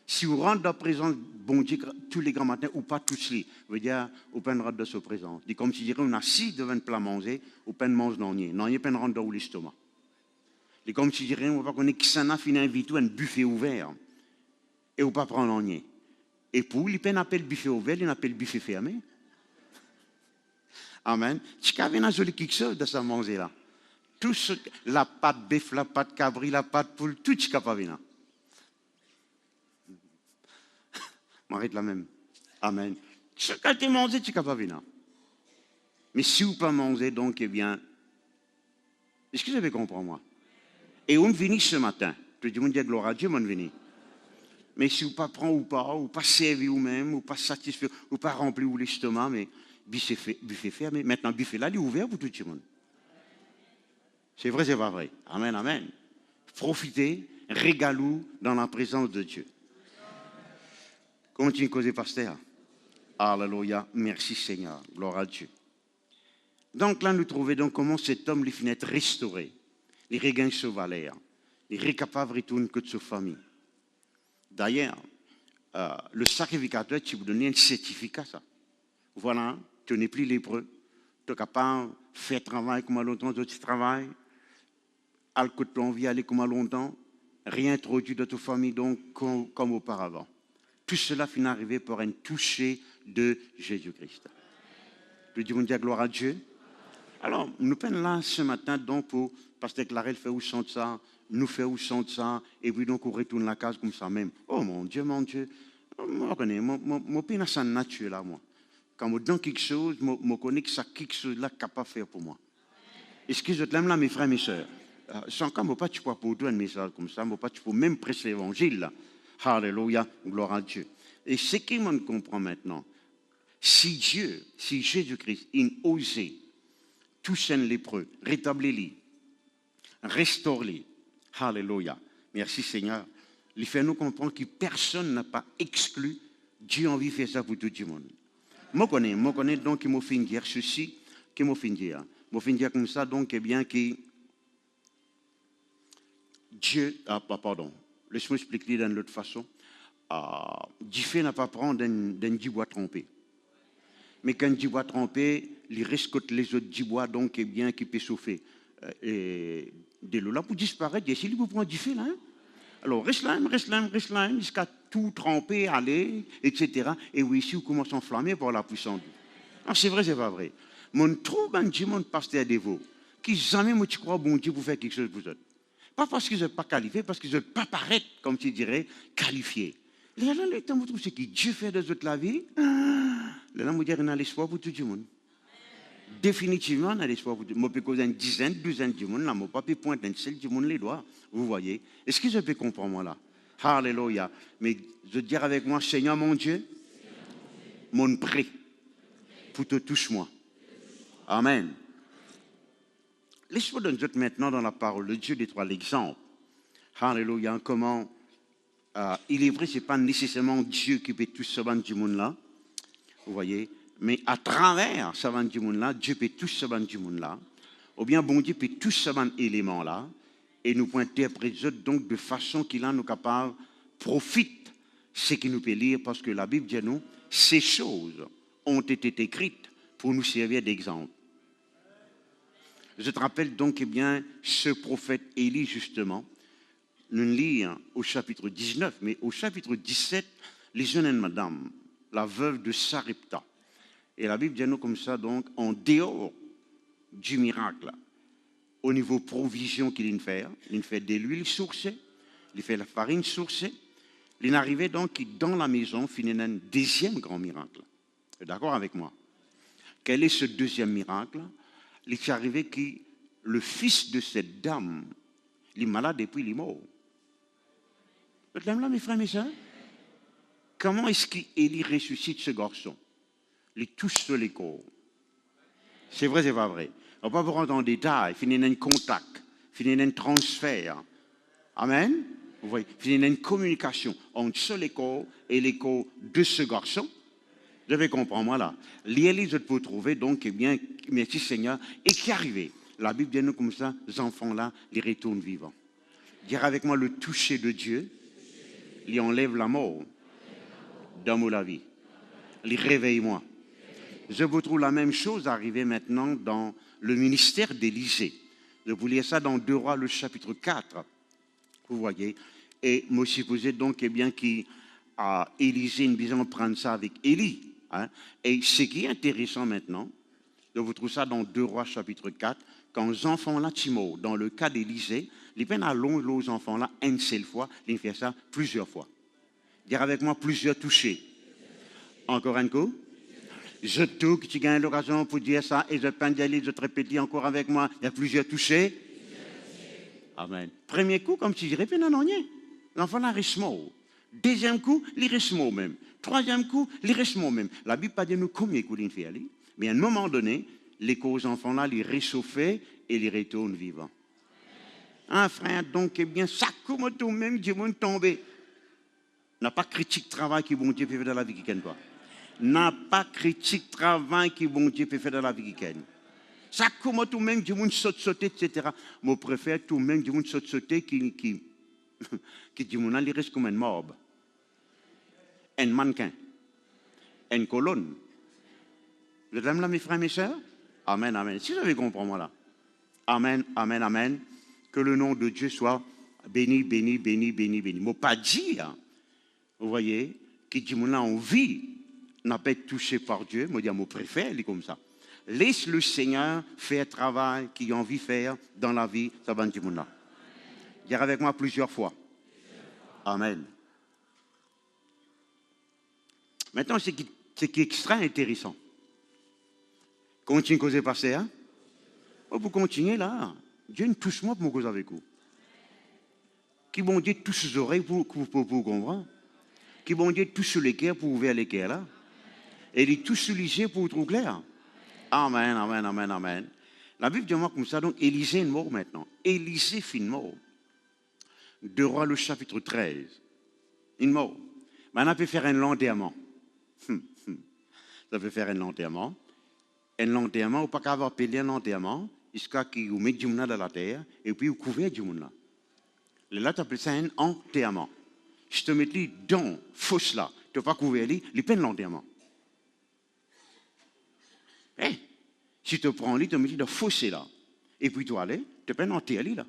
Si vous rentrez dans la présence, bon Dieu, tous les grands matins, ou pas tous les, veut dire, vous pouvez rentrer dans sa présence. C'est comme si je dirais, on a assis devant un plat manger, vous pouvez manger dans le nez. Non, il peut rentrer dans l'estomac. C'est comme si je dirais, on va pas connaître qui s'en a fini invité un buffet ouvert. Et vous pas prendre en nez. Et pour, il peut appeler le buffet ouvert, il appelle le buffet fermé. Amen. Tu as vu un joli quelque chose de ça manger là. Tout ce, la pâte bœuf, la pâte cabri, la pâte poule, tout ce qu'il y a. M'arrête là même. Amen. Quand tu manges, tu es capable de. Mais si vous ne pas manger, donc, eh bien, est-ce que vous avez compris moi? Et on vient ce matin. Tout le monde dit gloire à Dieu, on vient. Mais si vous ne pas prend ou pas servi ou même, ou pas satisfait, ou pas rempli ou l'estomac, mais buffet fermé. Maintenant, buffet là, il est ouvert pour tout le monde. C'est vrai, c'est pas vrai. Amen, amen. Profitez, régalez-vous dans la présence de Dieu. Continue à causer, pasteur. Alléluia. Merci Seigneur. Gloire à Dieu. Donc là, nous trouvons donc comment cet homme, il finit être restauré. Il regagne sa valeur. Il est capable de retourner que de sa famille. D'ailleurs, le sacrificateur, tu vous donnes un certificat, ça. Voilà, tu n'es plus lépreux. Tu es capable de faire travail comme à longtemps, tu travailles. À le côté de ton vie, aller comme à longtemps. Rien introduit dans ta famille, donc, comme auparavant. Tout cela finit arrivé par un toucher de Jésus-Christ. Je dis, on dit gloire à Dieu. Alors, nous sommes là ce matin, donc, pour, Pasteur Clarel fait où sent ça, nous fait où sent ça, et puis donc on retourne la case comme ça même. Oh mon Dieu, moi, je connais, mon pays n'a nature là, moi. Quand je donne quelque chose, je connais que ça quelque chose là capable de faire pour moi. Est-ce que je t'aime là, mes frères, mes sœurs? Sans quand, pas tu peux pour toi un message comme ça, pas tu peux même prêcher l'évangile là. Alléluia, gloire à Dieu. Et ce qui me comprend maintenant, si Jésus-Christ, il osait toucher un lépreux, rétablir-les, restaurer-les, alléluia, merci Seigneur, il fait nous comprendre que personne n'a pas exclu Dieu a envie de faire ça pour tout le monde. Moi connais donc qu'il m'a fait dire ceci, qu'il m'a fait dire. M'a fait dire comme ça, donc, eh bien, que Dieu, pardon, laisse-moi expliquer d'une autre façon. Dieu n'a pas prendre d'un bois trempé. Mais quand du bois trempé, il reste que les autres du bois, donc, eh bien, qui peut chauffer. Et de l'eau là pour disparaître, il faut prendre du feu là. Hein? Alors, reste là, jusqu'à tout tremper, aller, etc. Et oui, ici, on commence à enflammer par la puissance. Ah, c'est vrai, c'est pas vrai. Mon trou, ben, Dieu, mon pasteur dévot, qui jamais moi tu crois bon Dieu pour faire quelque chose pour eux. Pas parce qu'ils ne sont pas qualifiés, parce qu'ils ne sont pas paraître, comme tu dirais, qualifiés. Là, le temps, vous trouvez ce que Dieu fait de toute la vie. Là, vous dire, on a l'espoir pour tout le monde. Définitivement, on a l'espoir pour tout le monde. Je peux causer une dizaine, douzaine de monde, là, je ne peux pas pointer un seul du monde les doigts. Vous voyez. Est-ce que je peux comprendre, moi, là? Alléluia. Mais je dire avec moi, Seigneur, mon Dieu, mon prêt, pour te toucher moi. Amen. Laisse-moi donner maintenant dans la parole de Dieu des trois l'exemple. Alléluia. Comment, il est vrai, ce n'est pas nécessairement Dieu qui peut tout sauver du monde là. Vous voyez. Mais à travers ce du monde là, Dieu peut tout sauver du monde là. Ou bien bon Dieu peut tout sauver élément là. Et nous pouvons interpréter donc de façon qu'il a nous capable profite ce qu'il nous peut lire parce que la Bible dit nous, ces choses ont été écrites pour nous servir d'exemple. Je te rappelle donc, eh bien, ce prophète Élie, justement, nous lisons au chapitre 19, mais au chapitre 17, les jeunes madame, la veuve de Sarepta. Et la Bible dit nous comme ça, donc, en dehors du miracle, au niveau provision qu'il fait de l'huile sourcée, il fait la farine sourcée, il arrivait donc dans la maison, finit un deuxième grand miracle. D'accord avec moi? Quel est ce deuxième miracle? Il est arrivé que le fils de cette dame, il est malade et puis il est mort. Vous êtes là, mes frères et mes soeurs? Comment est-ce qu'Élie ressuscite ce garçon? Il touche sur les corps. C'est vrai, c'est pas vrai. On ne va pas rentrer en détail. Il finit un contact, il finit un transfert. Amen. Vous voyez, il finit une communication entre les corps et les corps de ce garçon. Je vais comprendre, moi là. L'Élie, je peux trouver, donc, eh bien, merci Seigneur, et qui est arrivé. La Bible dit nous comme ça, les enfants-là, les retournent vivants. Dire avec moi le toucher de Dieu, il enlève la mort dans la vie. Il réveille moi. Je vous trouve la même chose arriver maintenant dans le ministère d'Élisée. Je vous lis ça dans 2 Rois, le chapitre 4. Vous voyez. Et moi, supposé donc, eh bien, qu'Élisée, une besoin de prendre ça avec Élie. Hein? Et ce qui est intéressant maintenant, je vous trouve ça dans 2 Rois chapitre 4, quand les enfants-là, Timo, dans le cas d'Élisée, les peines à long aux enfants-là, une seule fois, ils font ça plusieurs fois. Dire avec moi plusieurs touchés. Encore un coup. Je touche, tu gagnes l'occasion pour dire ça, et je peins d'aller, je te répète encore avec moi, il y a plusieurs touchés. Amen. Premier coup, comme tu dirais, puis non, rien. L'enfant-là reste mort. Deuxième coup, il reste mort même. Troisième coup, il reste mort même. La Bible pas dit nous combien de coups il fait, mais à un moment donné, les causes enfants-là, les réchauffer et les retournent vivants. Un frère, donc, eh bien, ça comme tout même, Dieu m'a tombé. N'a pas critique travail qui bon Dieu peut faire dans la vie qui gagne pas. N'a pas critique travail qui bon Dieu peut faire dans la vie qui gagne. Ça comme tout même, Dieu m'a sauté, etc. Moi, je préfère tout même, Dieu m'a sauté qui Dieu m'a il reste comme un mob. Un mannequin. Une colonne. Vous êtes là, mes frères et mes sœurs? Amen, amen. Si vous avez compris, moi là. Amen, amen, amen. Que le nom de Dieu soit béni, béni, béni, béni, béni. Moi, pas dire, vous voyez, que Dieu m'a envie, n'a pas été touché par Dieu. Moi, je préfère, il est comme ça. Laisse le Seigneur faire le travail qu'il a envie de faire dans la vie, ça va Dieu m'a. Dire avec moi plusieurs fois. Amen. Maintenant, ce qui est extra intéressant. Continue à causer passer, hein? Vous continuez là. Dieu ne touche moi pour me causer avec vous. Qui bon Dieu touche les oreilles pour comprendre. Qui bon Dieu touche les cœurs pour ouvrir les cœurs là. Et il touche les yeux pour vous trouver clair. Amen, amen, amen, amen. La Bible dit moi comme ça, donc Élisée est mort maintenant. Élisée finit mort. 2 Rois, le chapitre 13. Il est mort. Maintenant, on peut faire un l'enterrement. Ça peut faire un enterrement. Un enterrement, ou pas qu'avoir payé un enterrement, jusqu'à qu'il vous mette du monde dans la terre, et puis vous couvrez du monde là. Là, tu appelles ça un enterrement. Je te mets dans fosse là, tu ne vas pas couvrir les peines l'enterrement. Hey, si tu prends tu te mets dans fosse là, et puis tu vas aller, tu peux enterrer là.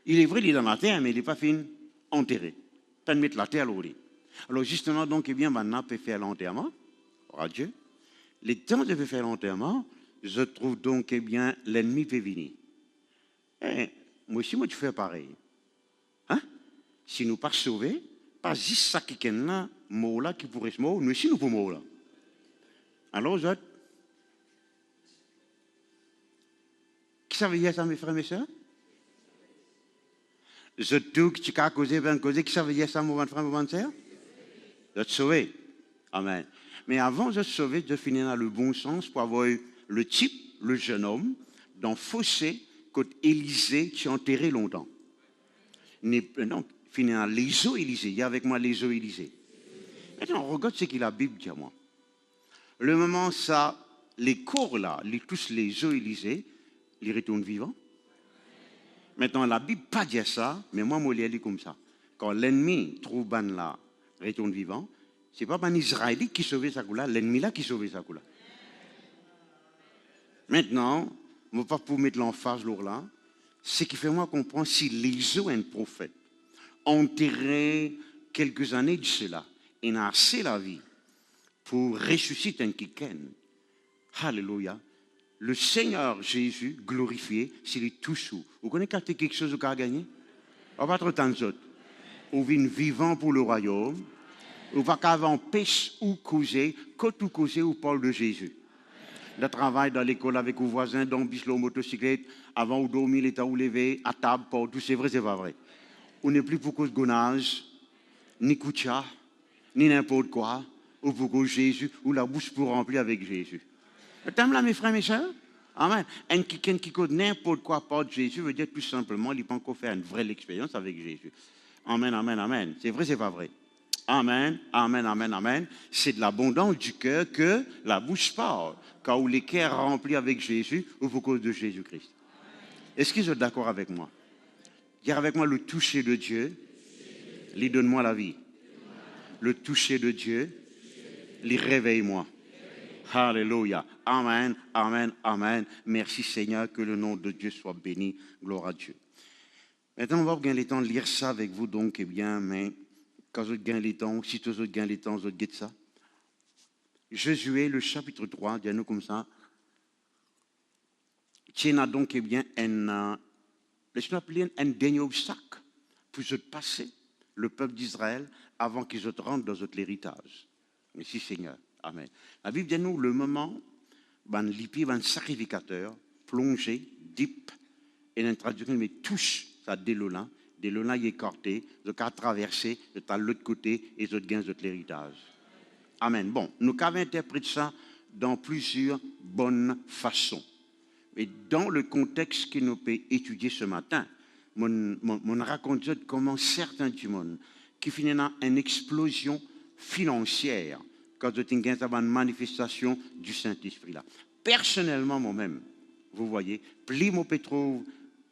Il est vrai, il est dans la terre, mais il n'est pas fini enterré. T'as de mettre la terre l'eau. Alors justement, donc, eh bien, maintenant, on peut faire l'enterrement. Oh Dieu. Les temps de faire l'enterrement, je trouve donc, eh bien, l'ennemi peut venir. Eh, moi aussi, moi, tu fais pareil. Hein? Si nous pas sauvés, pas juste ça qui est là, mot là, qui pourrait se mourir, nous aussi, nous pouvons mourir là. Alors, je... Qui ça veut dire ça, mes frères et mes soeurs? Je tout que tu as causé, bien causé, qui ça veut dire ça, mon frère, mon soeur? Je te sauver. Amen. Mais avant de se sauver, je finis dans le bon sens pour avoir eu le type, le jeune homme, dans fossé, côté Élysée, qui a enterré longtemps. Non, fini dans les eaux Élysée. Il y a avec moi les eaux Élysée. Maintenant, on regarde ce que la Bible dit à moi. Le moment, ça, les corps là, tous les eaux Élysée, ils retournent vivants. Maintenant, la Bible pas dire ça, mais moi, je lis comme ça. Quand l'ennemi trouve ban là, retourne vivant, c'est pas un Israélite qui sauve sa couleur, l'ennemi là qui sauve sa couleur. Maintenant, je ne vais pas pour mettre l'emphase là, ce qui fait moi comprendre si les eaux un prophète enterré quelques années de cela, et a assez la vie pour ressusciter un quelqu'un. Alléluia. Le Seigneur Jésus glorifié, s'il est tout sous. Vous connaissez quand tu quelque chose à gagner? On va pas trop tant d'autres. On vit vivant pour le royaume. On va qu'avant pêche ou causer, quand tout causer, on parle de Jésus. Le travail dans l'école avec vos voisins, dans bislot, motocyclette, avant ou dormir, les temps ou lever, à table, pour tout, c'est vrai, c'est pas vrai. On n'est plus pour cause de gonnage, ni koucha, ni n'importe quoi, ou pour cause de Jésus, ou la bouche pour remplir avec Jésus. T'aimes là, mes frères, mes soeurs? Amen. Un quelqu'un qui cause n'importe quoi par Jésus veut dire tout simplement, il peut encore faire une vraie expérience avec Jésus. Amen, amen, amen. C'est vrai, c'est pas vrai. Amen, amen, amen, amen. C'est de l'abondance du cœur que la bouche parle. Quand les cœurs remplis avec Jésus, ou pour cause de Jésus-Christ. Est-ce qu'ils sont d'accord avec moi? Dire avec moi le toucher de Dieu, lui donne-moi la vie. Le toucher de Dieu, lui réveille-moi. Alléluia. Amen, amen, amen. Merci Seigneur, que le nom de Dieu soit béni. Gloire à Dieu. Maintenant, on va gagner le temps de lire ça avec vous, donc, eh bien, mais quand vous gagnez le temps, si vous gagnez le temps, vous guettez ça. Josué, le chapitre 3, dis-nous comme ça. Tiens a donc, eh bien, laisse-nous appeler un dernier obstacle pour se passer le peuple d'Israël avant qu'ils se rendent dans notre héritage. Merci Seigneur. Amen. La Bible dit nous le moment, un sacrificateur, plongé, deep, et une traduction, mais touche ça des lolins est écarté, le cas traversé, de l'autre côté, et de gain de l'héritage. Amen. Bon, nous avons interprété ça dans plusieurs bonnes façons. Mais dans le contexte que nous pouvons étudier ce matin, on raconte comment certains du monde qui finissent dans une explosion financière quand il y a une manifestation du Saint-Esprit là. Personnellement, moi-même, vous voyez, plus je peux trouver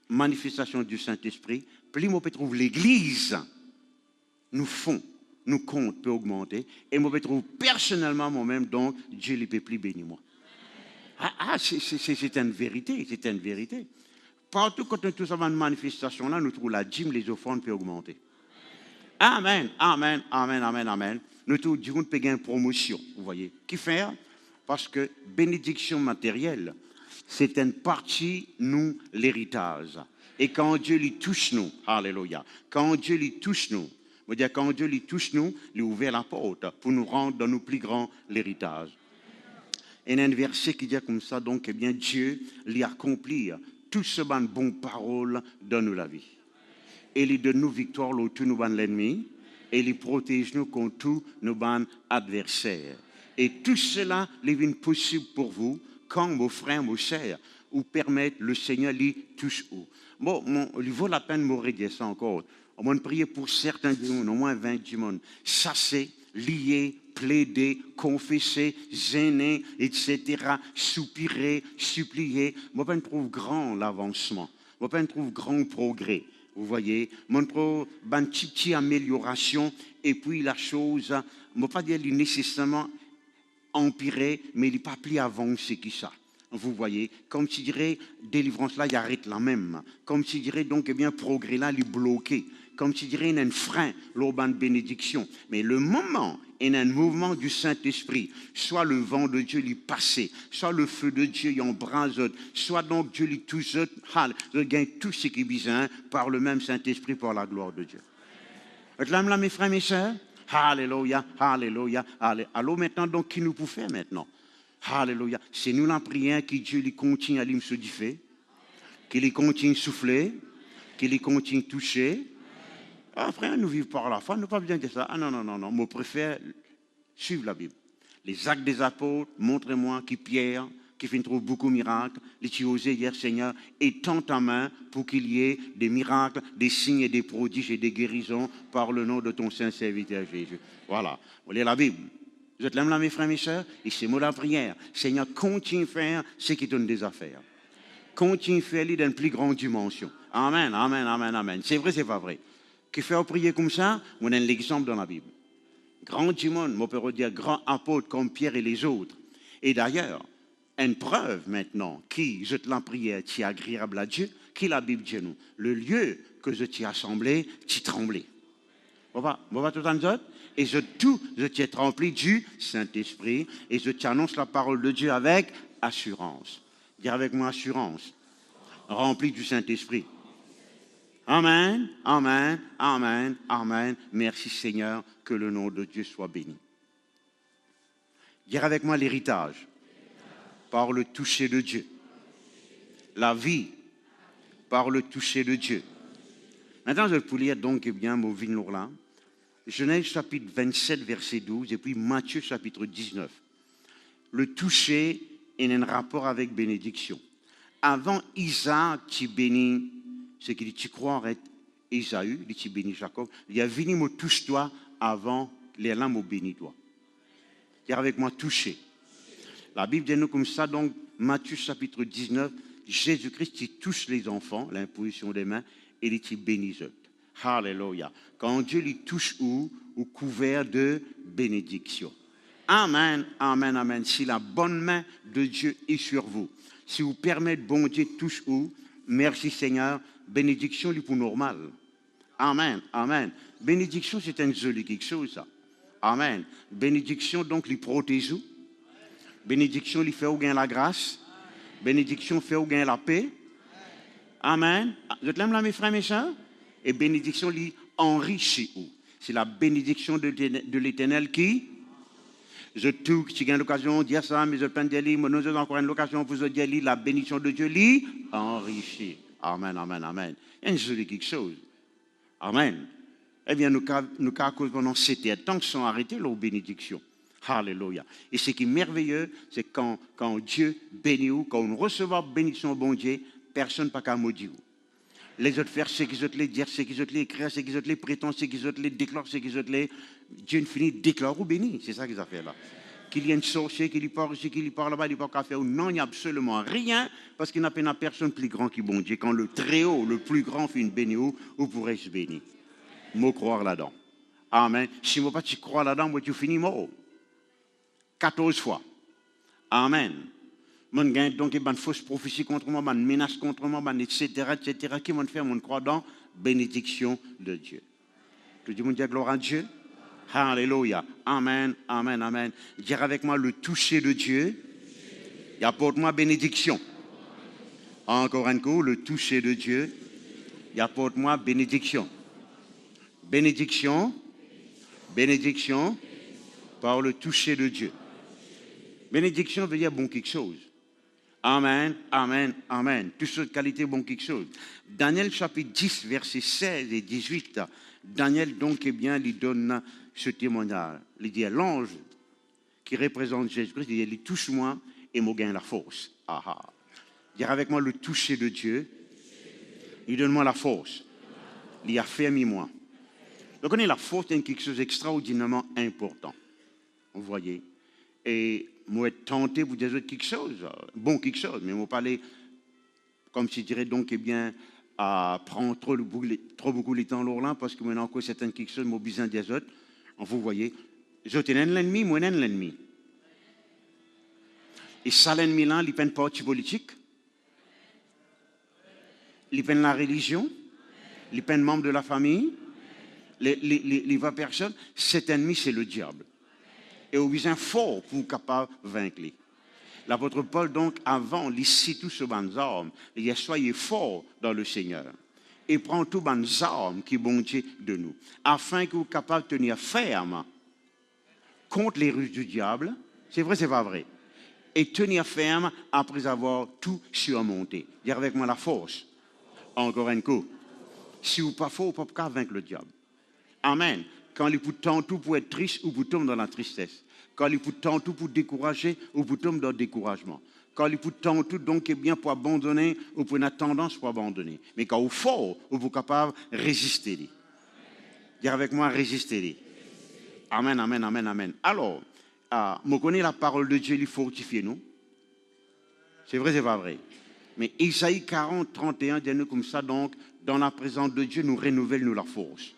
manifestation du Saint-Esprit, plus je peux trouver l'Église, nous font, nous compte peut augmenter, et je peux trouver personnellement moi-même, donc Dieu ne peut plus bénir moi. C'est une vérité, c'est une vérité. Partout quand nous trouvons une manifestation là, nous trouvons la dîme, les offrandes peuvent augmenter. Amen, amen, amen, amen, amen. Nous trouvons du monde peut gagner une promotion, vous voyez. Qui faire? Parce que bénédiction matérielle, c'est une partie, nous, l'héritage. Et quand Dieu lui touche nous, alléluia, quand Dieu lui touche nous, je veux dire, quand Dieu lui touche nous, il ouvre la porte pour nous rendre dans nos plus grands l'héritage. Et il y a un verset qui dit comme ça, donc, eh bien, Dieu lui accomplit tout ce bon parole dans nous la vie. Et il donne nous victoire autour de l'ennemi, et il protège nous contre tous nos adversaires. Et tout cela est possible pour vous quand vos frères, vos sœurs, vous permettent le Seigneur lui touche où. Bon, il vaut la peine de me dire ça encore. On va prier pour certains du monde, au moins 20 du monde. Ça c'est lier, plaider, confesser, gêner, etc. Soupirer, supplier. Moi, je trouve grand l'avancement. Moi, je trouve grand progrès. Vous voyez, je trouve une petite amélioration. Et puis la chose, je ne vais pas dire nécessairement empirer, mais il n'est pas plus avancé que ça. Vous voyez, comme si dirait, délivrance là, il arrête là même. Comme si dirait, donc, eh bien, progrès là, il est bloqué. Comme si dirait, il y a un frein, l'urbain de bénédiction. Mais le moment, il y a un mouvement du Saint-Esprit. Soit le vent de Dieu lui passe, soit le feu de Dieu y embrase, soit donc Dieu lui touche, il gagne tout ce qui est besoin par le même Saint-Esprit pour la gloire de Dieu. Êtes là, mes frères, mes sœurs? Alléluia, alléluia, alléluia. Alors maintenant, donc, qui nous peut faire maintenant? Alléluia. C'est nous la prière que Dieu lui continue à lui se differ, qu'il lui continue à souffler, qu'il lui continue à toucher. Après, nous vivons par la foi, nous pas besoin de ça. Ah non, non, non, non. Moi, je préfère suivre la Bible. Les actes des apôtres, montrez-moi qui Pierre, qui fait trouver beaucoup de miracles, les tu osé hier, Seigneur, étends ta main pour qu'il y ait des miracles, des signes et des prodiges et des guérisons par le nom de ton saint serviteur Jésus. Voilà. Vous lisez la Bible. Vous êtes là, mes frères, mes sœurs, et c'est moi la prière. Seigneur, continue à faire ce qui donne des affaires. Continue à faire dans une plus grande dimension. Amen, amen, amen, amen. C'est vrai, c'est pas vrai. Qui fait prier comme ça, on a l'exemple dans la Bible. Grand Timon, on peut dire grand apôtre comme Pierre et les autres. Et d'ailleurs, une preuve maintenant qui, je te la prière, qui est agréable à Dieu, qui la Bible dit nous. Le lieu que je t'ai assemblé, tu tremblais. On va tout en dire. Et je t'ai rempli du Saint-Esprit et je t'annonce la parole de Dieu avec assurance. Dis avec moi assurance. Rempli du Saint-Esprit. Amen, amen, amen, amen. Merci Seigneur, que le nom de Dieu soit béni. Dis avec moi l'héritage. Par le toucher de Dieu. La vie. Par le toucher de Dieu. Maintenant, je vais lire donc bien mon vin là. Genèse chapitre 27, verset 12, et puis Matthieu chapitre 19. Le toucher est un rapport avec bénédiction. Avant Isaac, tu bénis, ce qu'il dit, tu crois en Ésaü, il dit, tu bénis Jacob. Il y a venu, me touche-toi avant les lames au bénis-toi. Il y a avec moi toucher. La Bible dit nous comme ça, donc Matthieu chapitre 19, Jésus-Christ, il touche les enfants, l'imposition des mains, et il dit, bénis eux. Alléluia. Quand Dieu lui touche où? Au couvert de bénédiction. Amen, amen, amen. Si la bonne main de Dieu est sur vous, si vous permettez, bon Dieu touche où? Merci Seigneur. Bénédiction, lui pour normal. Amen, amen. Bénédiction, c'est un joli quelque chose, ça. Amen. Bénédiction, donc, lui protège vous. Bénédiction, lui fait ou gain la grâce. Bénédiction, fait ou gain la paix. Amen. Vous êtes là, mes frères, mes sœurs? Et bénédiction lui enrichit où? C'est la bénédiction de l'Éternel qui, je tout, si j'ai l'occasion de dire ça, mais je peux dire, nous avons encore une occasion pour vous dire, la bénédiction de Dieu lui enrichit. Amen, amen, amen. Il y a une jolie quelque chose. Amen. Eh bien, nous avons pendant 7 temps sont arrêtés leur bénédiction. Alléluia. Et ce qui est merveilleux, c'est quand Dieu bénit ou, quand on reçoit bénédiction au bon Dieu, personne n'a pas qu'à maudire. Les autres faire ce qu'ils ont les dire, ce qu'ils ont les écrire, ce qu'ils ont les prétendre, ce qu'ils ont les déclarer, ce qu'ils ont les... Dieu ne finit déclare ou béni. C'est ça qu'ils ont fait là. Qu'il y ait un sorcier qui lui parle ici, qui lui parle là-bas, il n'y a pas qu'à faire. Non, il n'y a absolument rien, parce qu'il n'y a personne plus grand qui bon Dieu. Quand le très haut, le plus grand fait une béni, où pourrais-je bénir? Moi, croire là-dedans. Amen. Si moi pas tu crois là-dedans, moi tu finis mort. 14 fois. Amen. Mon gagne donc une fausse prophétie contre moi, une menace contre moi, etc., etc. Qui m'ont fait mon croire dans bénédiction de Dieu. Tout le monde dit gloire à Dieu. Alléluia. Amen, amen, amen. Dire avec moi le toucher de Dieu. Il apporte moi bénédiction. Encore un coup, le toucher de Dieu. Il apporte moi bénédiction. Bénédiction. Bénédiction. Par le toucher de Dieu. Bénédiction veut dire bon quelque chose. Amen, amen, amen. Toute cette qualité, bon quelque chose. Daniel chapitre 10, versets 16 et 18. Daniel, donc, eh bien, lui donne ce témoignage. Il dit, l'ange qui représente Jésus-Christ, il dit, touche-moi et me gagne la force. Ah. Dire avec moi le toucher de Dieu. Il donne-moi la force. Il affermit moi. Donc, on est la force, c'est quelque chose d'extraordinairement important. Vous voyez. Et moi, être tenté pour dire quelque chose, bon quelque chose, mais moi parler, comme je dirais donc, eh bien, à prendre trop beaucoup de temps là, parce que maintenant, encore certaines quelque chose, moi, besoin des autres. Vous voyez, je tenais l'ennemi, moi, n'ai l'ennemi. Et Salène Milan, il peine parti politique, il peine la religion, il peine membre de la famille, les 20 personnes. Cet ennemi, c'est le diable. Et au besoin fort pour capable de vaincre. L'apôtre Paul, donc, avant, il cite tout ce ban armes. Il dit, soyez forts dans le Seigneur. Et prend tout ban armes qui bon Dieu de nous. Afin que vous soyez capables de tenir ferme contre les ruses du diable. C'est vrai, c'est pas vrai. Et tenir ferme après avoir tout surmonté. Dire avec moi la force. Encore un coup. Si vous n'êtes pas fort, vous ne pouvez pas vaincre le diable. Amen. Quand il peut tant tout pour être triste ou pour tomber dans la tristesse. Quand il peut tant tout pour décourager ou pour tomber dans le découragement. Quand il peut tant tout donc est bien pour abandonner ou pour une tendance pour abandonner. Mais quand vous êtes fort, vous êtes capable de résister. Dire avec moi résister. Amen, amen, amen, amen. Alors, je connais la parole de Dieu, il fortifie nous. C'est vrai, c'est pas vrai. Mais Isaïe 40, 31 dit nous comme ça, donc, dans la présence de Dieu, nous renouvelle nous la force.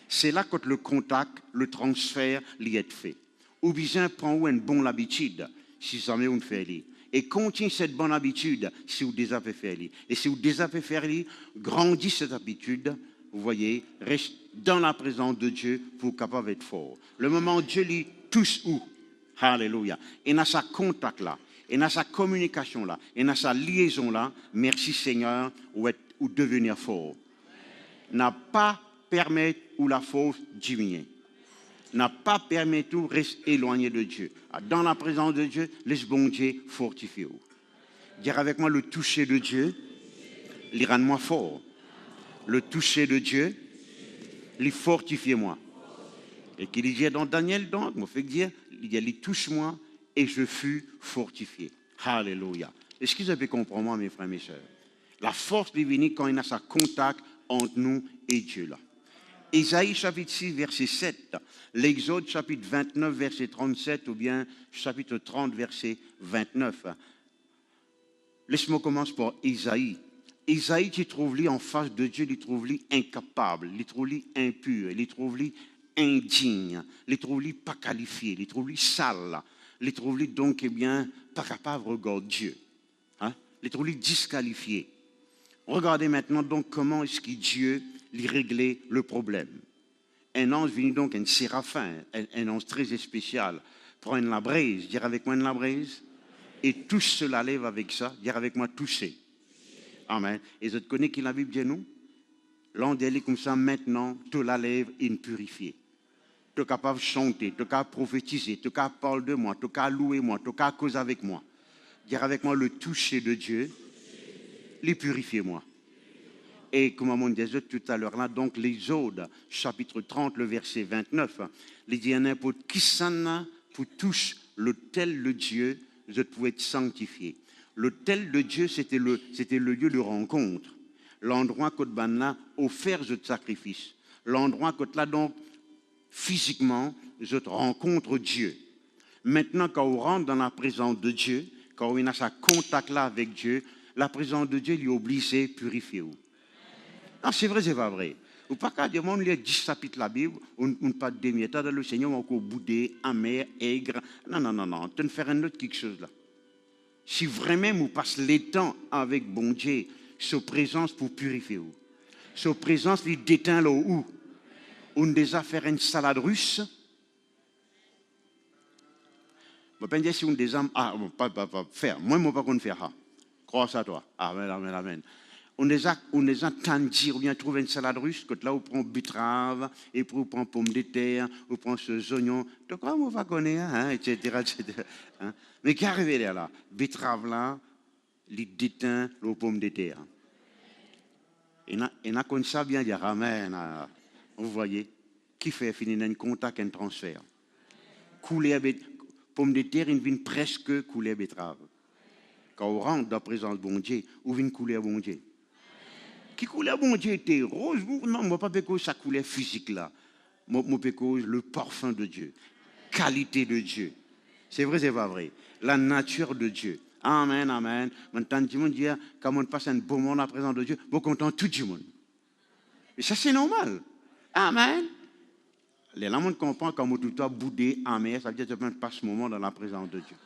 C'est là que le contact, le transfert, l'y est fait. Ou bien prend une bonne habitude, si jamais on fait l'y. Et continue cette bonne habitude, si vous déjà fait faire l'y. Et si vous déjà fait faire l'y, grandit cette habitude, vous voyez, reste dans la présence de Dieu pour capable d'être fort. Le moment où Dieu lit tous où, alléluia, et dans sa contact là, et dans sa communication là, et dans sa liaison là, merci Seigneur, ou devenir fort. N'a pas permettre ou la force diminuer. N'a pas permettre ou rester éloigné de Dieu. Dans la présence de Dieu, laisse bon Dieu fortifier. Dire avec moi le toucher de Dieu, il rend moi fort. Le toucher de Dieu, il fortifie moi. Et qu'il dit dans Daniel, donc, me fait dire, il touche moi et je fus fortifié. Alléluia. Est-ce que vous avez compris moi, mes frères et mes sœurs? La force divine quand il y a sa contact entre nous et Dieu là. Isaïe chapitre 6 verset 7, l'Exode chapitre 29 verset 37 ou bien chapitre 30 verset 29. Laisse-moi commencer par Isaïe. Isaïe qui trouve lui en face de Dieu, il trouve lui incapable, il trouve lui impur, il trouve lui indigne, il trouve lui pas qualifié, il trouve lui sale, il trouve lui donc eh bien pas capable de regarder Dieu. Hein? Il trouve lui disqualifié. Regardez maintenant donc comment est-ce que Dieu lui réglait le problème. Un ange venu donc, un séraphin, un ange très spécial, prend une braise, dire avec moi une braise, et tous cela lève avec ça, dire avec moi toucher. Amen. Et je te connais qui la Bible dit nous? L'ange dit comme ça maintenant, te la lève et une purifiée. Tu es capable de chanter, tu es capable de prophétiser, tu es capable de parler de moi, tu es capable de louer moi, tu es capable de causer avec moi. Dire avec moi le toucher de Dieu, les purifier moi. Et comme on disait tout à l'heure là, donc l'Exode, chapitre 30, le verset 29, il dit n'importe qui s'en pour toucher l'autel de Dieu, je pouvais être sanctifié. L'autel de Dieu, c'était le lieu de rencontre. L'endroit que là offert je te sacrifice. L'endroit que là donc physiquement je te rencontre Dieu. Maintenant quand on rentre dans la présence de Dieu, quand on a sa contact là avec Dieu, la présence de Dieu lui oblige à purifier. Non, c'est vrai, c'est pas vrai. Ou pas qu'à dire, on lit 10 chapitres de la Bible, on pas de demi-temps dans le Seigneur, on encore boudé, amer, aigre. Non. Tu ne fais rien d'autre quelque chose là. Si vraiment vous passez les temps avec bon Dieu, sa présence pour purifier vous. Sa présence lui déteint là où? On déjà faire une salade russe. Je ne peux pas dire si on déjà. Ah, pas faire. Moi, je ne peux pas faire ça. Crois ça, toi. Amen. On déjà tendu, ou bien trouver une salade russe, que là, on prend betterave, et puis on prend pomme de terre, on prend ce oignon, de quoi on va connaître, hein, etc. Hein? Mais qui arrive là? Betterave là, les déteint, les pommes de terre. Et n'a comme ça bien dire amen. Vous voyez, qui fait finir un contact, un transfert. Couler avec pomme de terre, il vient presque couler betterave. Quand on rentre dans la présence de bon Dieu, on vient couler à bon Dieu. Qui coulait à bon Dieu était rose. Non, moi pas pécose sa couleur physique là. Moi pécose le parfum de Dieu. Qualité de Dieu. C'est vrai, c'est pas vrai. La nature de Dieu. Amen. Maintenant, tout le monde dit, quand on passe un bon moment à la présence de Dieu, on content tout le monde. Et ça, c'est normal. Amen. Les gens comprennent quand on tout boudé, amen, ça veut dire que tu passes ce moment dans la présence de Dieu.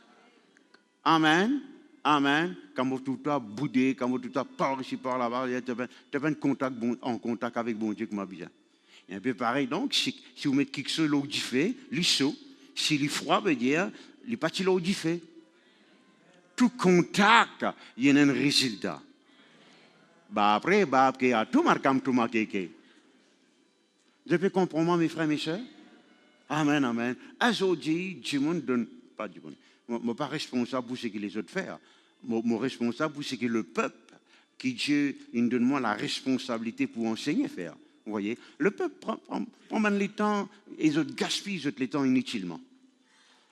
Amen. Amen. Quand vous tout à boudé, quand vous tout à par ici, par là-bas, tu es en contact avec bon Dieu comme bien. Et un peu pareil, donc, si vous mettez quelque chose l'eau du fait, l'issue, s'il est froid, veut dire, il n'est pas l'eau du fait. Tout contact, il y a un résultat. Bah après, il y a tout marqué. Je peux comprendre, mes frères, mes soeurs? Amen, amen. Aujourd'hui, Dieu ne donne pas du monde. Je ne suis pas responsable pour ce que les autres font. Je suis responsable pour ce que le peuple, qui Dieu, il donne moi la responsabilité pour enseigner faire. Vous voyez? Le peuple prend le temps, et ils gaspillent le temps inutilement.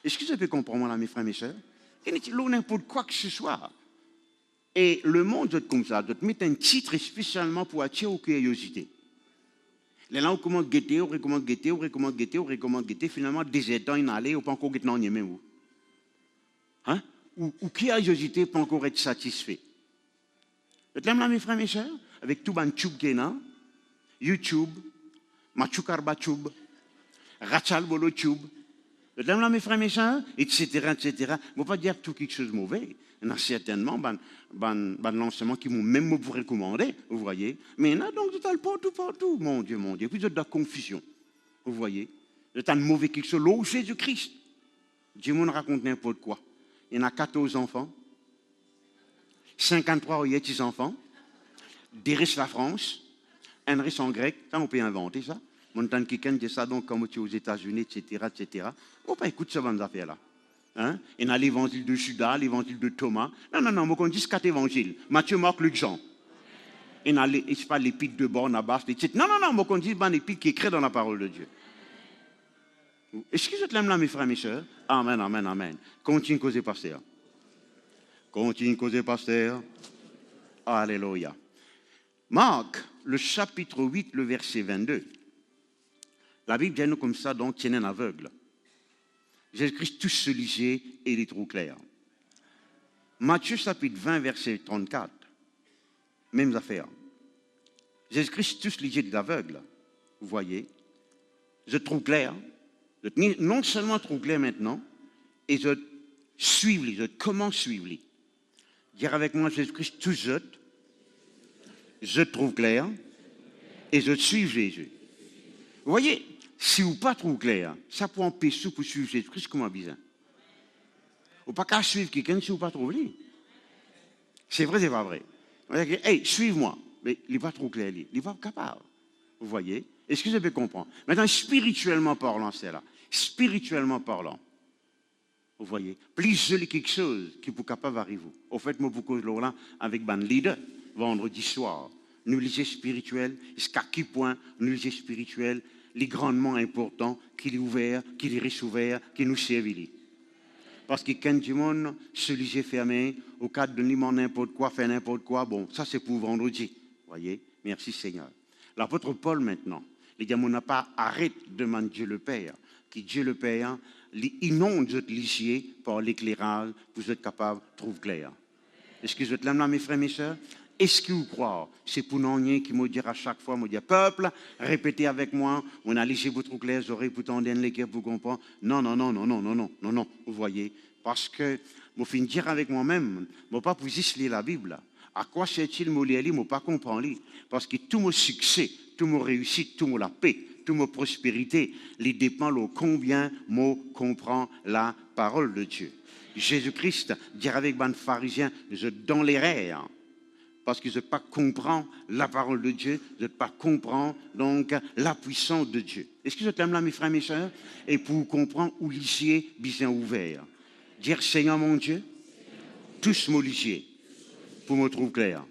Est-ce que vous pouvez comprendre, là, mes frères, mes soeurs? Inutilement, n'importe quoi que ce soit. Et le monde doit être comme ça, doit mettre un titre spécialement pour attirer aux curiosités. Les gens recommandent guetter, on recommande guetter, finalement, des temps inhalés, on ne peut encore guetter non même. Hein? Ou curiosité peut encore être satisfait. Vous êtes là, mes frères, mes soeurs? Avec tout le tube qui est là, YouTube, Machukarba Tube, Rachal Bolo Tube. Vous êtes là, mes frères, mes soeurs? Etc. Je ne veux pas dire tout quelque chose de mauvais. Il y en a certainement des lancements qui m'ont même pour recommander, vous voyez. Mais il y en a donc partout. Mon Dieu. Puis il y a de la confusion, vous voyez. Il y a de mauvais quelque chose. L'eau Jésus-Christ. Dieu m'en raconte n'importe quoi. Il y en a 14 enfants. 53 petits enfants. Des restes la France. Un reste en grec. Ça, on peut inventer ça. Montagne qui dit ça, donc, comme tu es aux États-Unis, etc. On peut écouter ce genre d'affaires-là. Hein? Il y a l'évangile de Judas, l'évangile de Thomas. Non, on dit 4 évangiles. Matthieu, Marc, Luc, Jean. Il y a pas l'épître de Barnabas, etc. Non, on dit l'épître qui est écrit dans la parole de Dieu. Est-ce que vous êtes là, mes frères, mes soeurs? Amen. Continue à causer, pasteur. Alléluia. Marc, le chapitre 8, le verset 22. La Bible dit nous comme ça, donc, tiens un aveugle. Jésus-Christ tous se lisait et il est trop clair. Matthieu chapitre 20, verset 34. Mêmes affaires. Jésus-Christ tous lisait des aveugles. Vous voyez. Je trouve clair. Non seulement trop clair maintenant, et je suivre, je comment suivre. Dire avec moi Jésus-Christ tous je trouve clair, et je suis Jésus. Vous voyez. Si vous pas trop clair, ça peut empêcher pour suivre Jésus-Christ comme un bizarre. Vous ne pouvez pas suivre quelqu'un si vous ne pas trop clair. C'est vrai, c'est pas vrai. Hey, suive-moi. Mais il n'est pas trop clair, il n'est pas capable. Vous voyez? Est-ce que vous pouvez comprendre? Maintenant, spirituellement parlant, c'est là. Spirituellement parlant. Vous voyez? Plus de quelque chose qui peut capable d'arriver. Au fait, moi, beaucoup de là avec ban leader, vendredi soir. Nous lisons spirituel, jusqu'à qui point nous lisons spirituel, les grandement importants, qu'il est ouvert, qu'il est riche ouvert, qu'il nous servent. Parce que quand du monde se lisait fermé, au cas de n'importe quoi, faire n'importe quoi, bon, ça c'est pour vendredi. Voyez, merci Seigneur. L'apôtre Paul maintenant, les gars, on n'a pas arrêté de demander Dieu le Père, qui Dieu le Père, inonde votre lisier par l'éclairage, vous êtes capable de trouver clair. Est-ce que vous êtes là, mes frères, mes soeurs? Est-ce que vous croyez? C'est pour nous qui me dire à chaque fois, me dire, peuple, répétez avec moi, on a léché votre clair, les oreilles pour tendre les cœurs pour comprendre. Non, vous voyez. Parce que, je finis dire avec moi-même, je ne pas pour juste lire la Bible. À quoi sert-il de lire, je ne pas comprendre. Parce que tout mon succès, tout mon réussite, tout mon la paix, toute ma prospérité, les dépend de combien je comprends la parole de Dieu. Jésus-Christ, dire avec les pharisiens, je dans les rêves. Parce que je ne pas comprends la parole de Dieu, je ne pas comprends donc la puissance de Dieu. Est-ce que je t'aime là, mes frères, mes soeurs? Et pour comprendre où lisier bien ouvert. Dire Seigneur mon Dieu, tous mon lisier, pour me trouver clair.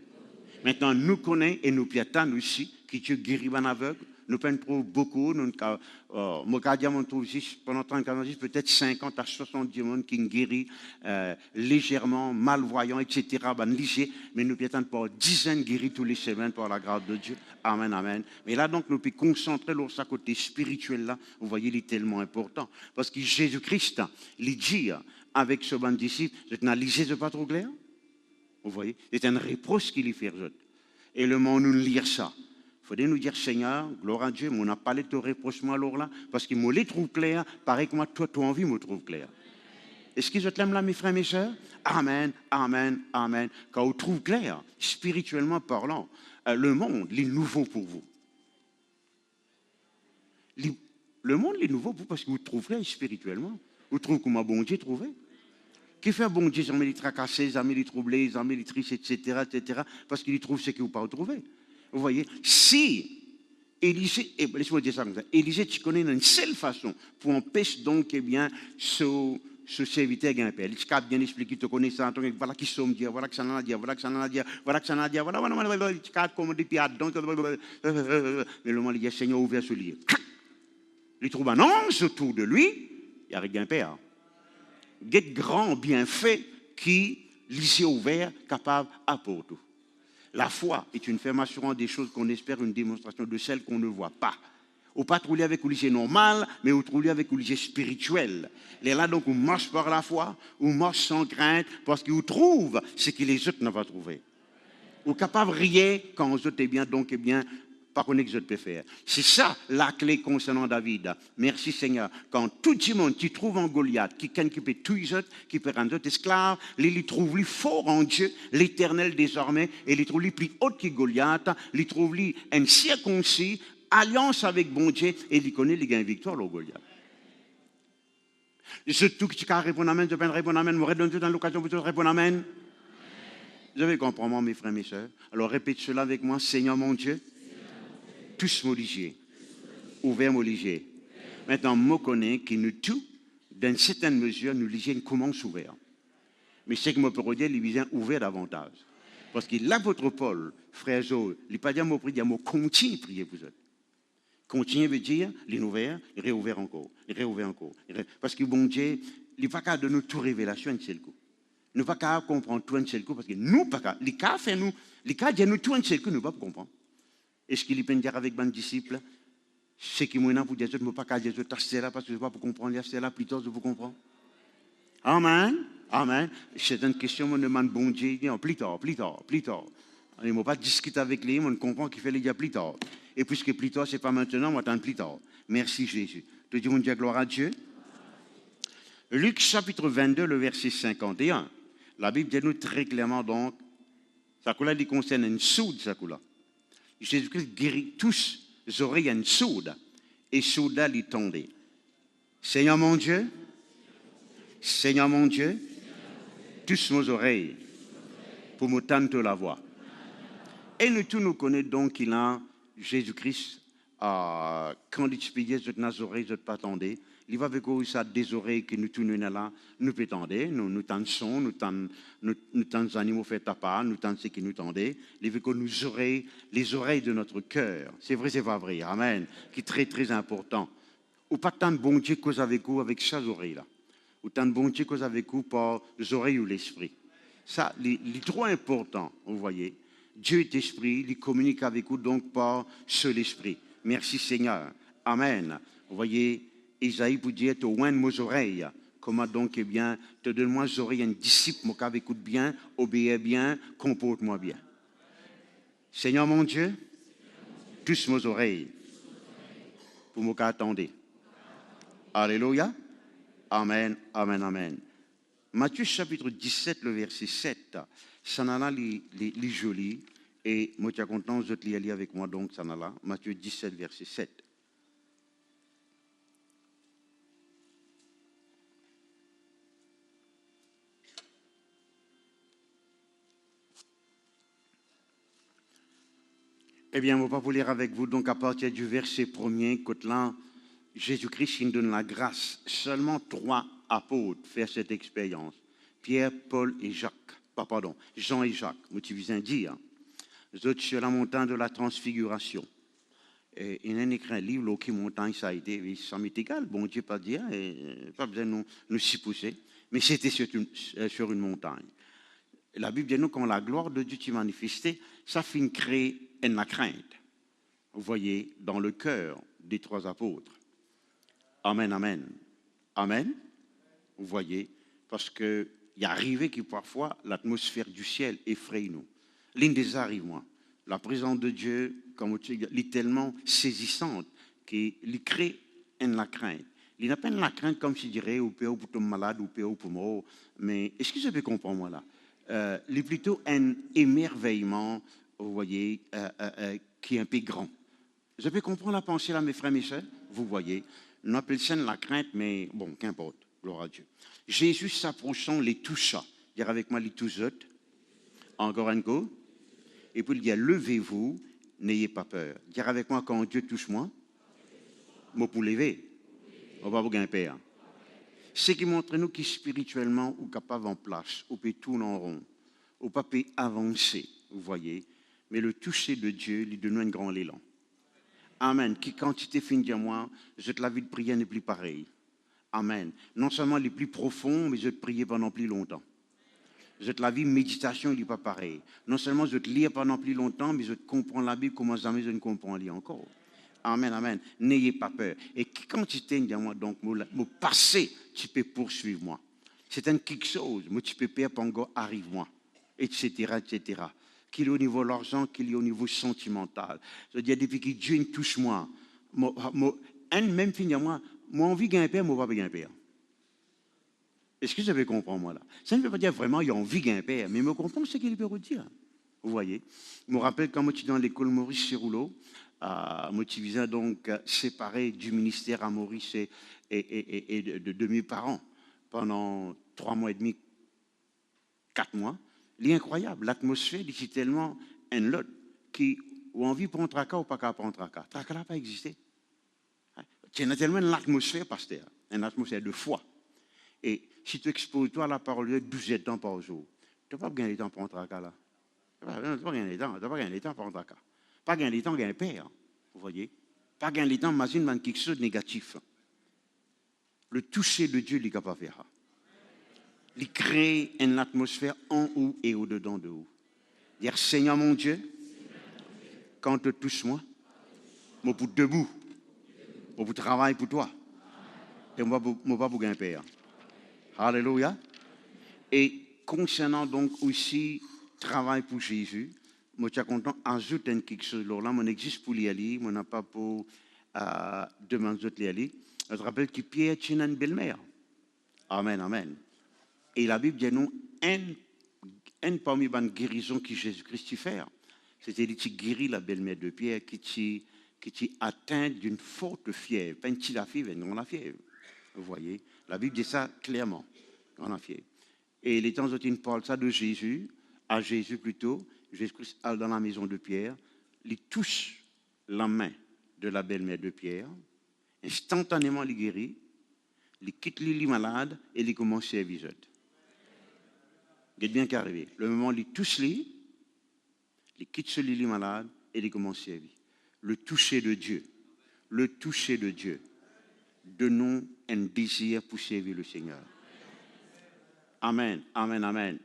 Maintenant, nous connaissons et nous piétons aussi que Dieu guérit un aveugle. Nous trouvons beaucoup. Nous trouvons aussi pendant 30 ans, peut-être 50 à 70 personnes qui guérit légèrement, malvoyants, etc. Mais nous piétons par dizaines guéris tous les semaines par la grâce de Dieu. Amen. Mais là, donc, nous pouvons concentrer sur ce côté spirituel là. Vous voyez, il est tellement important. Parce que Jésus-Christ, il dit avec ce bon disciple, je n'ai lisé pas trop clair. Vous voyez, c'est un reproche qu'il y fait. Et le moment où nous lire ça, il faudrait nous dire, Seigneur, gloire à Dieu, mais on n'a pas les reprochements alors là, parce qu'il me les trouve clair, pareil que moi, toi, tu as envie, me trouve clair. Est-ce que je t'aime là, mes frères, mes sœurs? Amen, amen, amen. Quand on trouve clair, spirituellement parlant, le monde, il est nouveau pour vous. Le monde est nouveau pour vous parce que vous trouvez spirituellement. Vous trouvez comment bon Dieu trouvé. Qui fait bon Dieu, jamais les tracasser, jamais les troubler, jamais les tristes, etc., etc., parce qu'il trouve ce que vous ne pouvez pas trouver. Vous voyez, si Élisée, laisse-moi dire ça comme ça, Élisée, tu connais une seule façon pour empêcher donc, eh bien, ce serviteur à un père. Il a bien expliqué, tu connais ça, voilà qui sommes dire, voilà que ça en a dire, voilà que ça en a dire, voilà que ça en a dire, voilà, il a commandé, puis donc, mais le moment, il dit, Seigneur, ouvert ce livre. Il trouve un ange autour de lui, il y a rien père. Get grand bienfait qui, lycée ouvert, capable à pour tout. La foi est une ferme assurance des choses qu'on espère, une démonstration de celles qu'on ne voit pas. Ou pas trouver avec un lycée normal, mais ou trouver avec un lycée spirituel. Et là, donc, on marche par la foi, on marche sans crainte, parce qu'on trouve ce que les autres n'ont pas trouvé. Ou capable de rien quand les autres, eh bien, donc, eh bien, pas qu'on que je peux faire. C'est ça la clé concernant David. Merci Seigneur. Quand tout le monde qui trouve en Goliath, qui peut tous les autres, qui peut rendre autres esclaves, il trouve lui fort en Dieu, l'Éternel désormais, et il trouve lui plus haut que Goliath, il trouve lui un circoncis, alliance avec bon Dieu, et il connaît les gains victoire au Goliath. Surtout que tu as répondu amen, je peux répondre amen, je vous redonne dans l'occasion pour te répondre amen. Vous avez compris, mes frères, mes soeurs. Alors répète cela avec moi, Seigneur mon Dieu. Tous m'oligier, ouvert m'oligier. Maintenant, je connais que nous tous, dans certaines mesures, nous lisons commence ouvert. Mais c'est que je peux dire, il vient ouvert davantage. Parce que l'apôtre Paul, frère Jo, il n'a pas dit à mon prier, il continue à prier vous autres. Continuer veut dire, il est ouvert, il est réouvert encore, il est réouvert encore. Parce que bon Dieu, il n'est pas capable de nous tout révélation un seul coup. Nous ne pas capable de comprendre tout un seul coup, parce que nous, pas capable. Il a fait nous, il a dit nous tout un seul coup, nous ne pouvons pas comprendre. Est-ce qu'il peut dire avec mes disciples, ce qui m'est pour dire, je ne peux pas dire, je là parce que je ne peux pas comprendre, je là plus tard, je vous comprends. Amen. Amen. C'est une question, on demande bon Dieu, plus tard. On ne peut pas discuter avec lui, on comprend qu'il fait les dire plus tard. Et puisque plus tard, ce n'est pas maintenant, on attend plus tard. Merci Jésus. Te disons Dieu, gloire à Dieu. Luc chapitre 22, le verset 51. La Bible dit nous très clairement donc, ça il concerne une soude, ça là. Jésus-Christ guérit tous les oreilles en sourde et soudain lui tendait. Seigneur mon Dieu, tous mes oreilles pour me tendre la voix. Et nous tous nous connaissons donc qu'il a Jésus-Christ, quand il expliquait nos oreilles, je pas tendre. Il va avec ça des oreilles que nous tous nous là, nous peut tendre, nous tendons son, nous tendons animaux fait tapas, nous tendons ce qui nous tendait. Il veut que nous oreilles, les oreilles de notre cœur. C'est vrai, c'est pas vrai. Amen. Qui est très très important. Ou pas tant de bon Dieu cause avec vous avec ces oreilles là. Ou tant de bon Dieu cause avec vous par les oreilles ou l'esprit. Ça, il est trop important. Vous voyez. Dieu est esprit, il communique avec vous donc par seul esprit. Merci Seigneur. Amen. Vous voyez. Isaïe pour dire, te ouvre mes oreilles. Comment donc, eh bien, te donne-moi les oreilles un disciple, moi qui écoute bien, obéis bien, comporte-moi bien. Seigneur mon Dieu, tous mes oreilles, pour me attendre. Alléluia. Amen, amen, amen. Matthieu chapitre 17, le verset 7, ça n'a là les joli, et moi je suis content, vous êtes liés avec moi, donc ça n'a là. Matthieu 17, verset 7. Eh bien, on ne va pas vous lire avec vous, donc à partir du verset 1er, quand là, Jésus-Christ il donne la grâce. Seulement 3 apôtres font cette expérience. Pierre, Paul et Jacques. Pardon, Jean et Jacques, moi tu viens dire. Vous êtes sur la montagne de la transfiguration. Et il y a écrit un livre, qui montagne ça a été, ça m'est égal, bon Dieu pas dire, et pas besoin de nous s'y pousser, mais c'était sur une montagne. Et la Bible dit nous, quand la gloire de Dieu s'est manifestée, ça finit créer la crainte. Vous voyez, dans le cœur des 3 apôtres. Amen, amen. Amen. Vous voyez, parce qu'il y a arrivé que parfois l'atmosphère du ciel effraie nous. L'une des arrive, moi. La présence de Dieu, comme tu dis, est tellement saisissante qu'il crée la crainte. Il n'a pas la crainte comme si je dirais, ou peur pour tomber malade, ou peur pour mort. Mais est-ce que vous avez compris, moi, là? Il est plutôt un émerveillement, vous voyez, qui est un peu grand. Vous avez compris la pensée, là, mes frères, mes soeurs? Vous voyez, on appelle ça la crainte, mais bon, qu'importe, gloire à Dieu. Jésus s'approchant, les toucha. Dire avec moi, les touchote. Encore un coup. Et puis il dit, levez-vous, n'ayez pas peur. Dire avec moi, quand Dieu touche moi, moi pour lever, on va vous gagner père. C'est qui montre nous qui spirituellement ou capable en place, ou peut tourner en rond, ou pas peut avancer, vous voyez. Mais le toucher de Dieu lui donne un grand élan. Amen. Qui quand tu t'es fini à moi, la vie de prière n'est plus pareille. Amen. Non seulement les plus profonds, mais je te prier pendant plus longtemps. La vie méditation, il n'est pas pareil. Non seulement je te lire pendant plus longtemps, mais je te comprends la Bible, comment jamais je ne comprends lire encore. Amen, amen. N'ayez pas peur. Et quand tu t'es moi, donc, mon passé, tu peux poursuivre moi. C'est un quelque chose, mais tu peux perdre encore arrive moi, etc., etc. Qu'il y ait au niveau de l'argent, qu'il y ait au niveau sentimental. Je veux dire, depuis que Dieu me touche moi, même fin moi, moi envie de gagner père, moi pas gagner père. Est-ce que vous avez compris, moi, là? Ça ne veut pas dire vraiment qu'il y a envie d'un père, mais je comprends ce qu'il veut dire. Vous voyez? Je me rappelle quand je suis dans l'école Maurice Sirouleau, je suis donc séparé du ministère à Maurice et de mes parents pendant 3 mois et demi, 4 mois. C'est incroyable. L'atmosphère, c'est tellement un lot qui a envie de prendre tracas ou pas qu'à prendre tracas. Tracas n'a pas existé. Il y a tellement l'atmosphère, pasteur, une atmosphère de foi. Et si tu exposes toi à la parole de Dieu 12 temps par jour, tu n'as pas gagné le temps pour un tracas là. Tu n'as pas gagné le temps pour un tracas. Pas gagné le temps pour un père. Vous voyez? Pas gagné le temps, imagine quelque chose de négatif. Le toucher de Dieu, il est capable de faire. Il crée une atmosphère en haut et au-dedans de haut. Dire Seigneur mon Dieu, quand tu touches moi, moi pour debout, moi pour travailler pour toi. Et moi pas pour gagner père. Alléluia. Et concernant donc aussi travail pour Jésus, moi je suis content d'ajouter quelque chose. Alors là, on existe pour y aller, on n'a pas pour demander d'y aller. Je rappelle que Pierre tient une belle-mère. Amen, amen. Et la Bible dit nous, un parmi les guérisons que Jésus-Christ fait, c'était qu'il guérit la belle-mère de Pierre qui est atteinte d'une forte fièvre. Pas une petite fièvre, une grande fièvre. Vous voyez, la Bible dit ça clairement. On a fait. Et les temps où il parle ça de Jésus, à Jésus plutôt, Jésus-Christ est dans la maison de Pierre, il touche la main de la belle-mère de Pierre, instantanément il guérit, il quitte le lit malade et il commence à servir. C'est bien qu'arrivé. Le moment où il touche lui, il quitte ce lit malade et il commence à servir. Le toucher de Dieu, donnons un désir pour servir le Seigneur. Amen, amen, amen.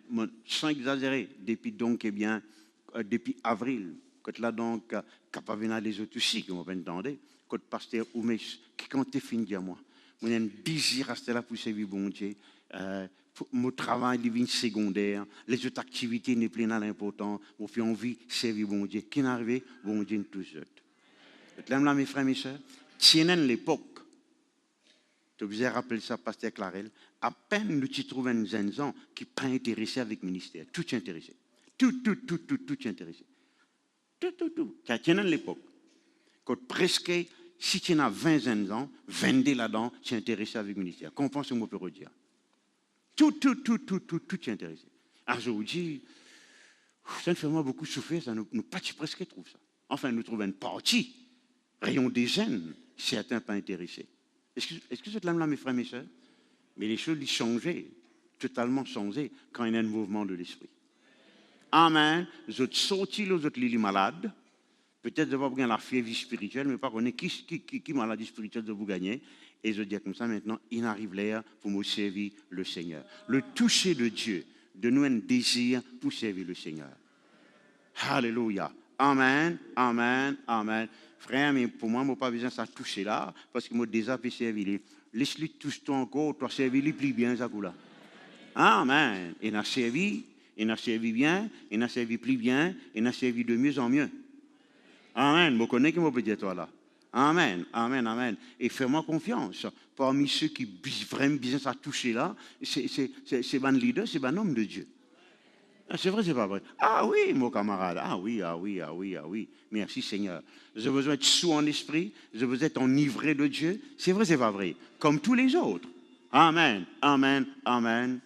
Sans exagérer, depuis donc, eh bien, depuis avril, quand là donc, capable de les autres aussi, qui m'ont entendu, quand le pasteur Oumesh, qui quand tu fini de moi, j'ai un désir à rester là pour servir bon Dieu. Mon travail devient secondaire, les autres activités n'est plus l'important, on fait envie de servir bon Dieu. Qui n'est arrivé, bon Dieu, tout seul. Là, mes frères, mes soeurs, tiens l'époque. Tu vous avez rappelé ça, pasteur Clarel. À peine nous tu trouves un jeune gens qui n'est pas intéressé avec le ministère. Tout est intéressé. Tout est intéressé. Tout. Tu as l'époque. Quand presque, si tu as 20 jeunes ans, 22 là-dedans, tu es intéressé avec le ministère. Comprends ce que je peux redire. Tout est intéressé. Alors je vous dis, ça ne fait moi beaucoup souffrir, ça nous pas presque trouve ça. Enfin, nous trouvons une partie, rayon des jeunes, certains pas intéressés. Est-ce que c'est là, mes frères, mes soeurs? Mais les choses ont changé, totalement changé, quand il y a un mouvement de l'esprit. Amen. Vous êtes sortis, vous êtes les malades. Peut-être de vous gagner la fièvre spirituelle, mais pas connaître qui maladie spirituelle de vous gagner. Et je dis comme ça, maintenant, il arrive l'heure pour me servir le Seigneur. Le toucher de Dieu, de nous un désir pour servir le Seigneur. Alléluia. Amen, amen, amen. Frère, mais pour moi, je n'ai pas besoin de ça toucher là, parce que moi, déjà, je servir. Laisse-lui toucher-toi encore, toi, servir plus bien, ça, là. Amen. Il a servi bien, il a servi plus bien, il a servi de mieux en mieux. Amen. Je connais qui m'a dit toi là. Amen, amen, amen. Et fais-moi confiance. Parmi ceux qui vraiment bien ça toucher là, c'est un leader, c'est un homme de Dieu. Ah, c'est vrai, c'est pas vrai. Ah oui, mon camarade. Ah oui, ah oui, ah oui, ah oui. Merci Seigneur. J'ai besoin d'être sous en esprit. J'ai besoin d'être enivré de Dieu. C'est vrai, c'est pas vrai. Comme tous les autres. Amen, amen, amen.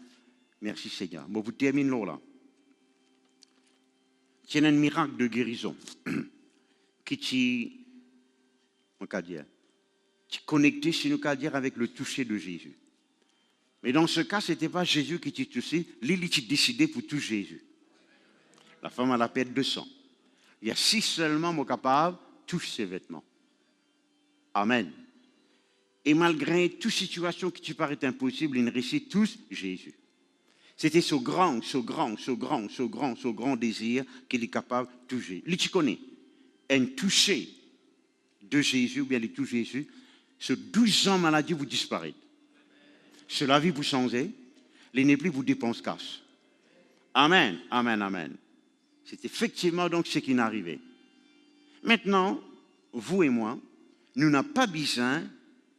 Merci Seigneur. Bon, vous terminez là. C'est un miracle de guérison qui connecté, si nous qu'à dire, avec le toucher de Jésus. Mais dans ce cas, ce n'était pas Jésus qui t'a touché, lui, il a décidé pour toucher Jésus. La femme a la perte de sang. Il y a si seulement mon capable touche ses vêtements. Amen. Et malgré toute situation qui te paraît impossible, il réussit tous Jésus. C'était ce grand désir qu'il est capable de toucher. Lui, tu connais. Un toucher de Jésus, ou bien les touches Jésus, ce 12 ans maladie vous disparaît. C'est la vie vous changer, les n'est plus vous dépenses cash. Amen, amen, amen. C'est effectivement donc ce qui est arrivé. Maintenant, vous et moi, nous n'avons pas besoin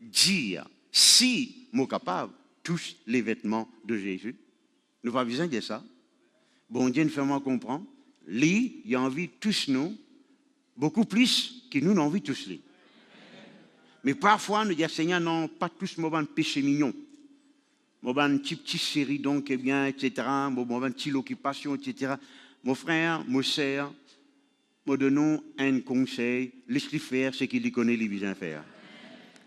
de dire si mot capable touche les vêtements de Jésus. Nous n'avons pas besoin de dire ça. Bon Dieu, nous fait-moi comprendre. Lui, il a envie de tous nous, beaucoup plus que nous n'avons envie de tous lui. Mais parfois, nous disons, Seigneur, non, pas tous mon péché mignon. Mon petite série, donc, eh bien, etc. Mon petite occupation, etc. Mon frère, mon sœur, me donnons un conseil, laisse-lui faire ce qu'il connaît, les besoin faire.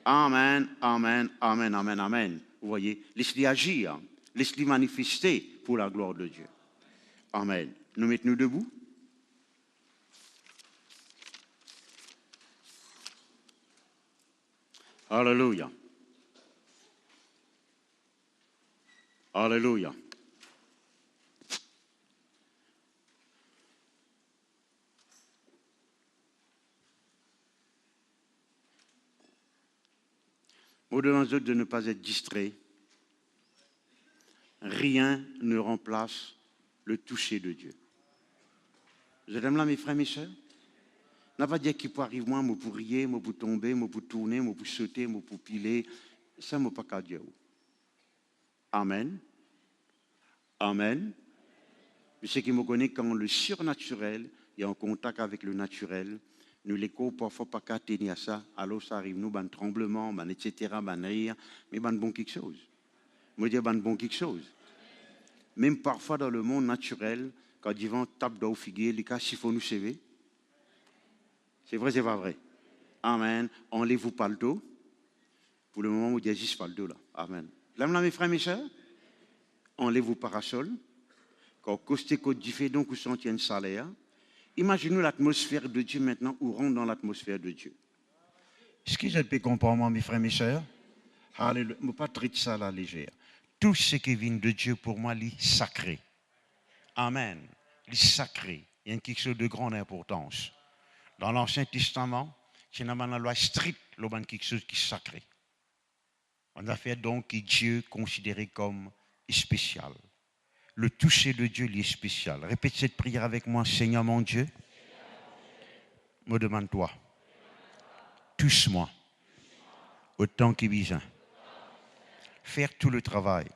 Amen, amen, amen, amen, amen. Vous voyez, laisse-lui agir, laisse-lui manifester pour la gloire de Dieu. Amen. Nous mettons-nous debout. Alléluia. Alléluia. Au devant d'eux de ne pas être distrait. Rien ne remplace le toucher de Dieu. Vous êtes là, mes frères, mes sœurs? N'a pas dit qu'il peut arriver moi, moi pour rier, moi pour tomber, moi pour tourner, moi pour sauter, moi pour piler. Ça, moi pas qu'à Dieu. Amen. Amen. Ce qui me connaît quand le surnaturel est en contact avec le naturel, nous les cours parfois pas qu'à tenir à ça, alors ça arrive nous, ban tremblement, ban etc., ban rire, mais ban bon quelque chose. Moi dire ban bon quelque chose. Même parfois dans le monde naturel, quand ils vont taper dans le figuier, les cas, s'il faut nous sauver. C'est vrai, c'est pas vrai. Amen. Enlevez-vous pas le dos. Pour le moment, vous dites juste pas le dos là. Amen. Là, mes frères, mes sœurs, enlevez-vous parasol. Quand costé côte du fait, donc, vous sentez un salaire. Imaginez l'atmosphère de Dieu maintenant, ou rentre dans l'atmosphère de Dieu. Est-ce que je peux comprendre, mes frères, mes sœurs? Alléluia. Je ne pas traiter ça à la légère. Tout ce qui vient de Dieu, pour moi, est sacré. Amen. Il est sacré. Il y a quelque chose de grande importance. Dans l'Ancien Testament, c'est une loi stricte, il y a quelque chose qui est sacré. On a fait donc Dieu considéré comme spécial. Le toucher de Dieu, il est spécial. Répète cette prière avec moi. Seigneur mon Dieu, me demande-toi, touche-moi autant qu'il besoin. Faire tout le travail,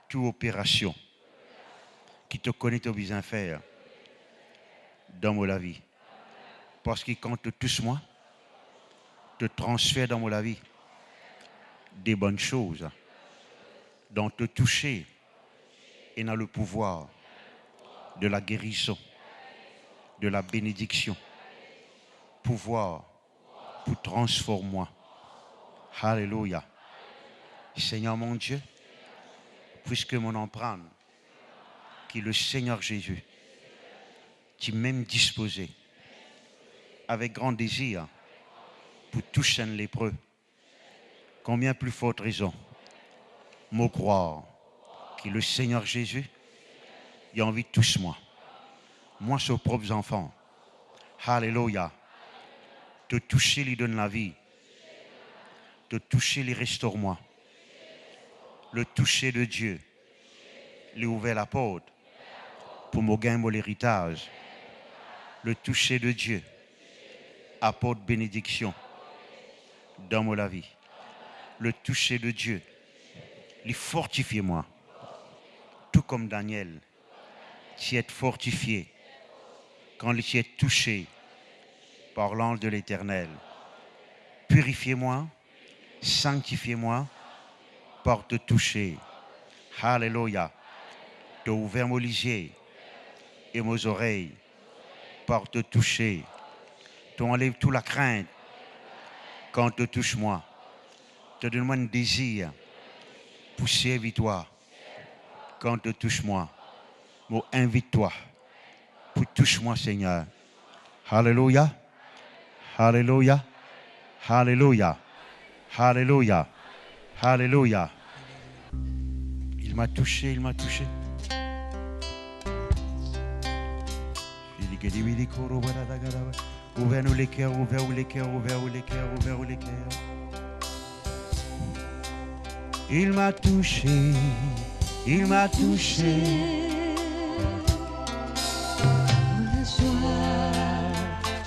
toute opération qui te connaît, tu as besoin de faire dans ma vie. Parce que quand tu touches moi, te transfère dans ma vie des bonnes choses, dans te toucher et dans le pouvoir de la guérison, de la bénédiction, pouvoir pour transformer moi. Alléluia. Seigneur mon Dieu, puisque mon empreinte, qui est le Seigneur Jésus, qui m'aime disposé, avec grand désir, pour toucher un lépreux, combien plus forte raison, me croire, que le Seigneur Jésus, il a envie de toucher moi. Moi, ses propres enfants. Alléluia. Te toucher, lui donne la vie. Te toucher, lui restaure moi. Le toucher de Dieu, lui ouvert la porte pour me gagner mon héritage. Le toucher de Dieu, apporte bénédiction dans mon vie. Le toucher de Dieu, il fortifie moi. Tout comme Daniel, qui est fortifié quand il est touché par l'ange de l'Éternel. Purifiez-moi, sanctifiez-moi par te toucher. Alléluia. Tu as ouvert mon yeux et mes oreilles par te toucher. Tu enlèves toute la crainte quand tu touches moi. Tu donnes moi un désir pour servir toi quand tu touches moi. Moi, invite-toi pour toucher moi, Seigneur. Alléluia. Alléluia. Alléluia. Alléluia. Alléluia. Il m'a touché, il m'a touché. Ouvert-nous les cœurs, ouvert-nous les cœurs, ouvert-nous les cœurs, ouvert-nous les cœurs. Il m'a touché, il m'a touché. La joie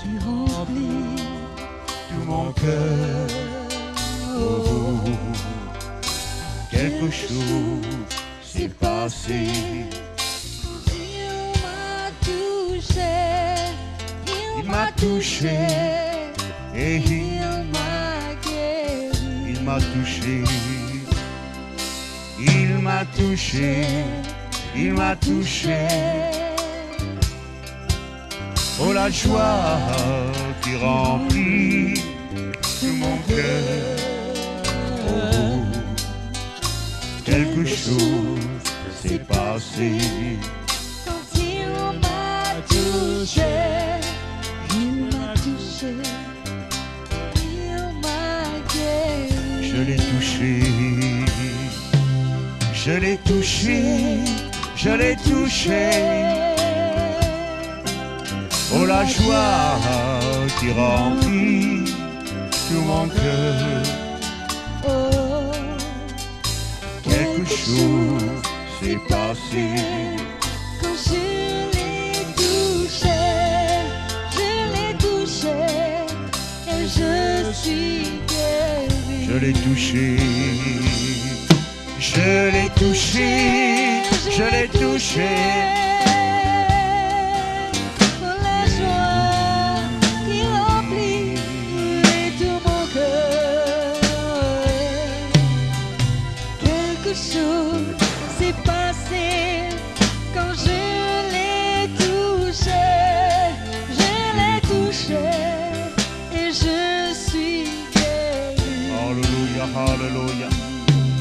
qui remplit Tout mon cœur, oh, quelque chose s'est passé. Il m'a touché, Il m'a touché, et il m'a guéri. il m'a touché. Il m'a touché, il m'a touché. Oh, la joie qui remplit tout mon cœur. Oh, quelque chose s'est passé. Quand il m'a touché, il m'a touché, il m'a guéri. Je l'ai touché, je l'ai touché, je l'ai touché. Oh, la joie qui remplit tout mon cœur. Oh, Quelque chose s'est passé. quand je l'ai touché, et je suis guéri. Je l'ai touché, je l'ai touché, je l'ai touché. Pour la joie qui remplit tout mon cœur. Quelque chose s'est passé quand je l'ai touché. Je l'ai touché et je suis guéri. Alléluia, alléluia.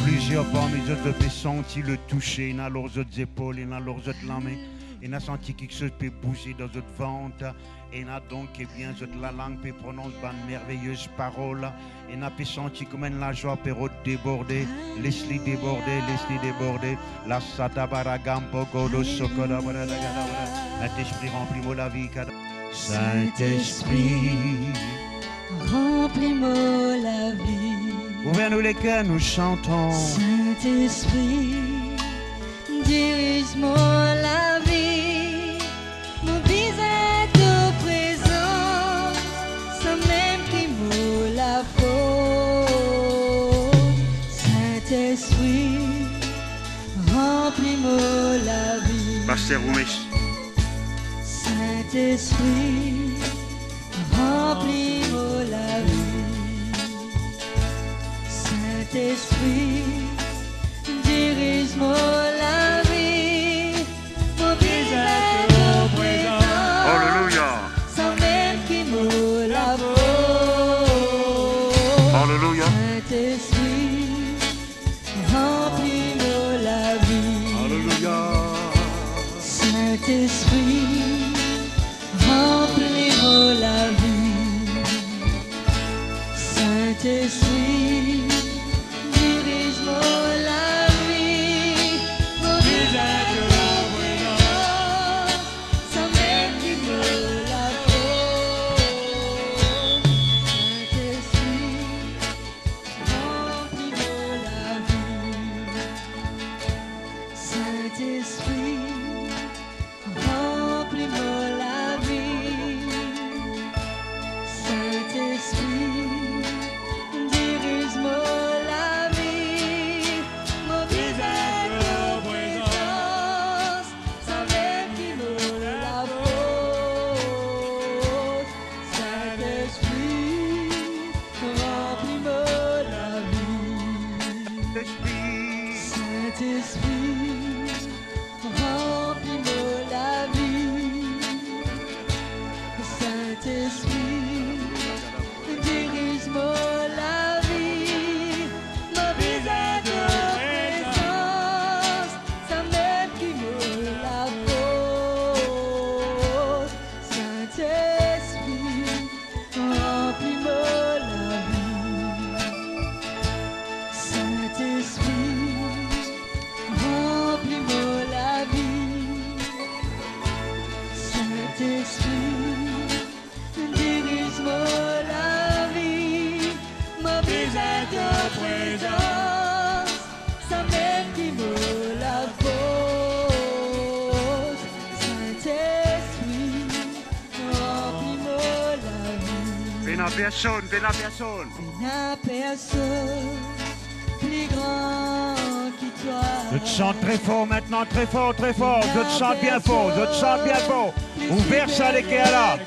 Plusieurs parmi eux ont senti le toucher dans leurs autres épaules et dans leurs autres mains. Et n'a senti quelque chose peut bouger dans votre ventre. Et n'a donc bien la langue peut prononcer une merveilleuse parole. Et n'a pas senti comme la joie peut déborder. Laisse-les déborder, laisse-les déborder. La satabaragam pogodo sokoda baradagada. Saint-Esprit remplis-moi la vie. Saint-Esprit, Remplis-moi la vie. ouvre-nous les cœurs, nous chantons. Saint-Esprit, dirige-moi la vie. Mon visage te présente, sans même qu'il me la faut. Saint-Esprit, remplis-moi la vie. Pasteur Roumesh. Saint-Esprit, remplis-moi la vie. Saint-Esprit, dirige-moi la vie. Mon visage te présente, Alléluia. sans même qu'il me la faut. Alléluia. Saint-Esprit, remplis-moi la vie. Alléluia. Saint-Esprit, remplis-moi la vie. Saint-Esprit, dirige-moi la vie. Mon visage te présente, sans même qu'il me la faut. Saint-Esprit, remplis-moi la vie. Saint-Esprit, remplis-moi la vie. Pena personne, pena personne. n'a personne plus grand que toi. Je te sens très fort maintenant, très fort, très fort. Je te sens bien fort, je te sens bien fort. Ouvert ça les qui est là.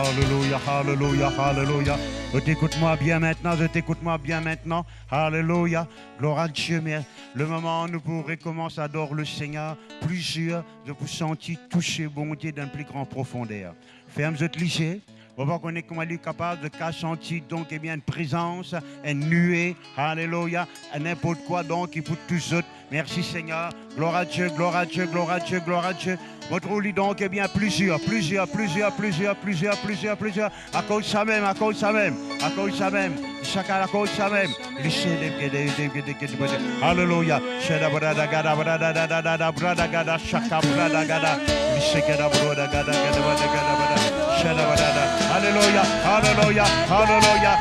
Alléluia, alléluia, alléluia. Je t'écoute-moi bien maintenant, je t'écoute-moi bien maintenant. Alléluia. Gloire à Dieu. Mais le moment où nous pourrons recommencer à adorer le Seigneur, plusieurs de vous sentir toucher, bon Dieu, d'une plus grande profondeur. Ferme votre lycée. On va connaître comment il est capable de sentir donc eh bien, une présence, une nuée, alléluia, n'importe quoi donc il faut tous autres. Merci Seigneur, gloire à Dieu, gloire à Dieu, gloire à Dieu, gloire à Dieu. Votre lit donc eh bien plusieurs, à cause de ça même, à cause de ça même, à cause de ça même, chacun à cause de ça même. Alléluia. Alléluia, alléluia, alléluia.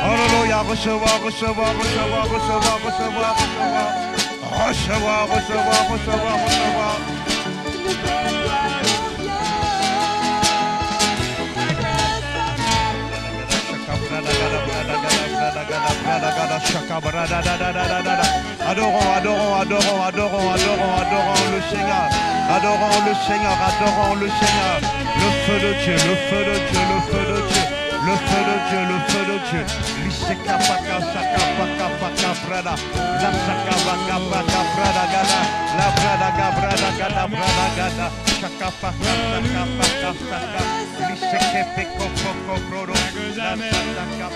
Alléluia, recevoir, recevoir, recevoir, recevoir, recevoir, recevoir, recevoir, recevoir, recevoir. Adorons, adorons, adorons, adorons, adorons, adorons le Seigneur. Adorons le Seigneur, adorons le Seigneur. Le feu de Dieu, le feu de Dieu, le feu de Dieu. Le feu de Dieu, le feu de Dieu. L'iseka paka saka paka paka prada. La saka paka paka prada gada. La prada gabrada gada prada gada. Saka paka saka paka saka. L'iseke peko poko prodo. La saka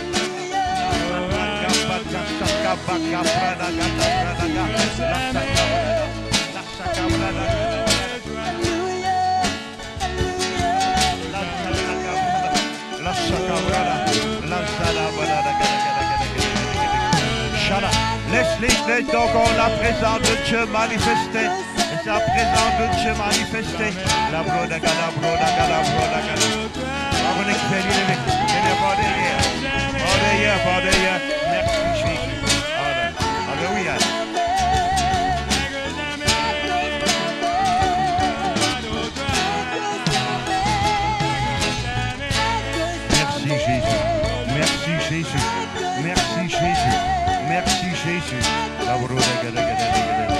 paka saka paka prada gada prada gada. La saka prada gada. Laisse donc la présence de Dieu manifester. Et sa présence de Dieu manifester. La broda gada broda gada broda gada. Merci Jésus. Alléluia. Merci Jésus. Merci Jésus. Merci Jésus. Merci Jésus. La broda gada gada gada.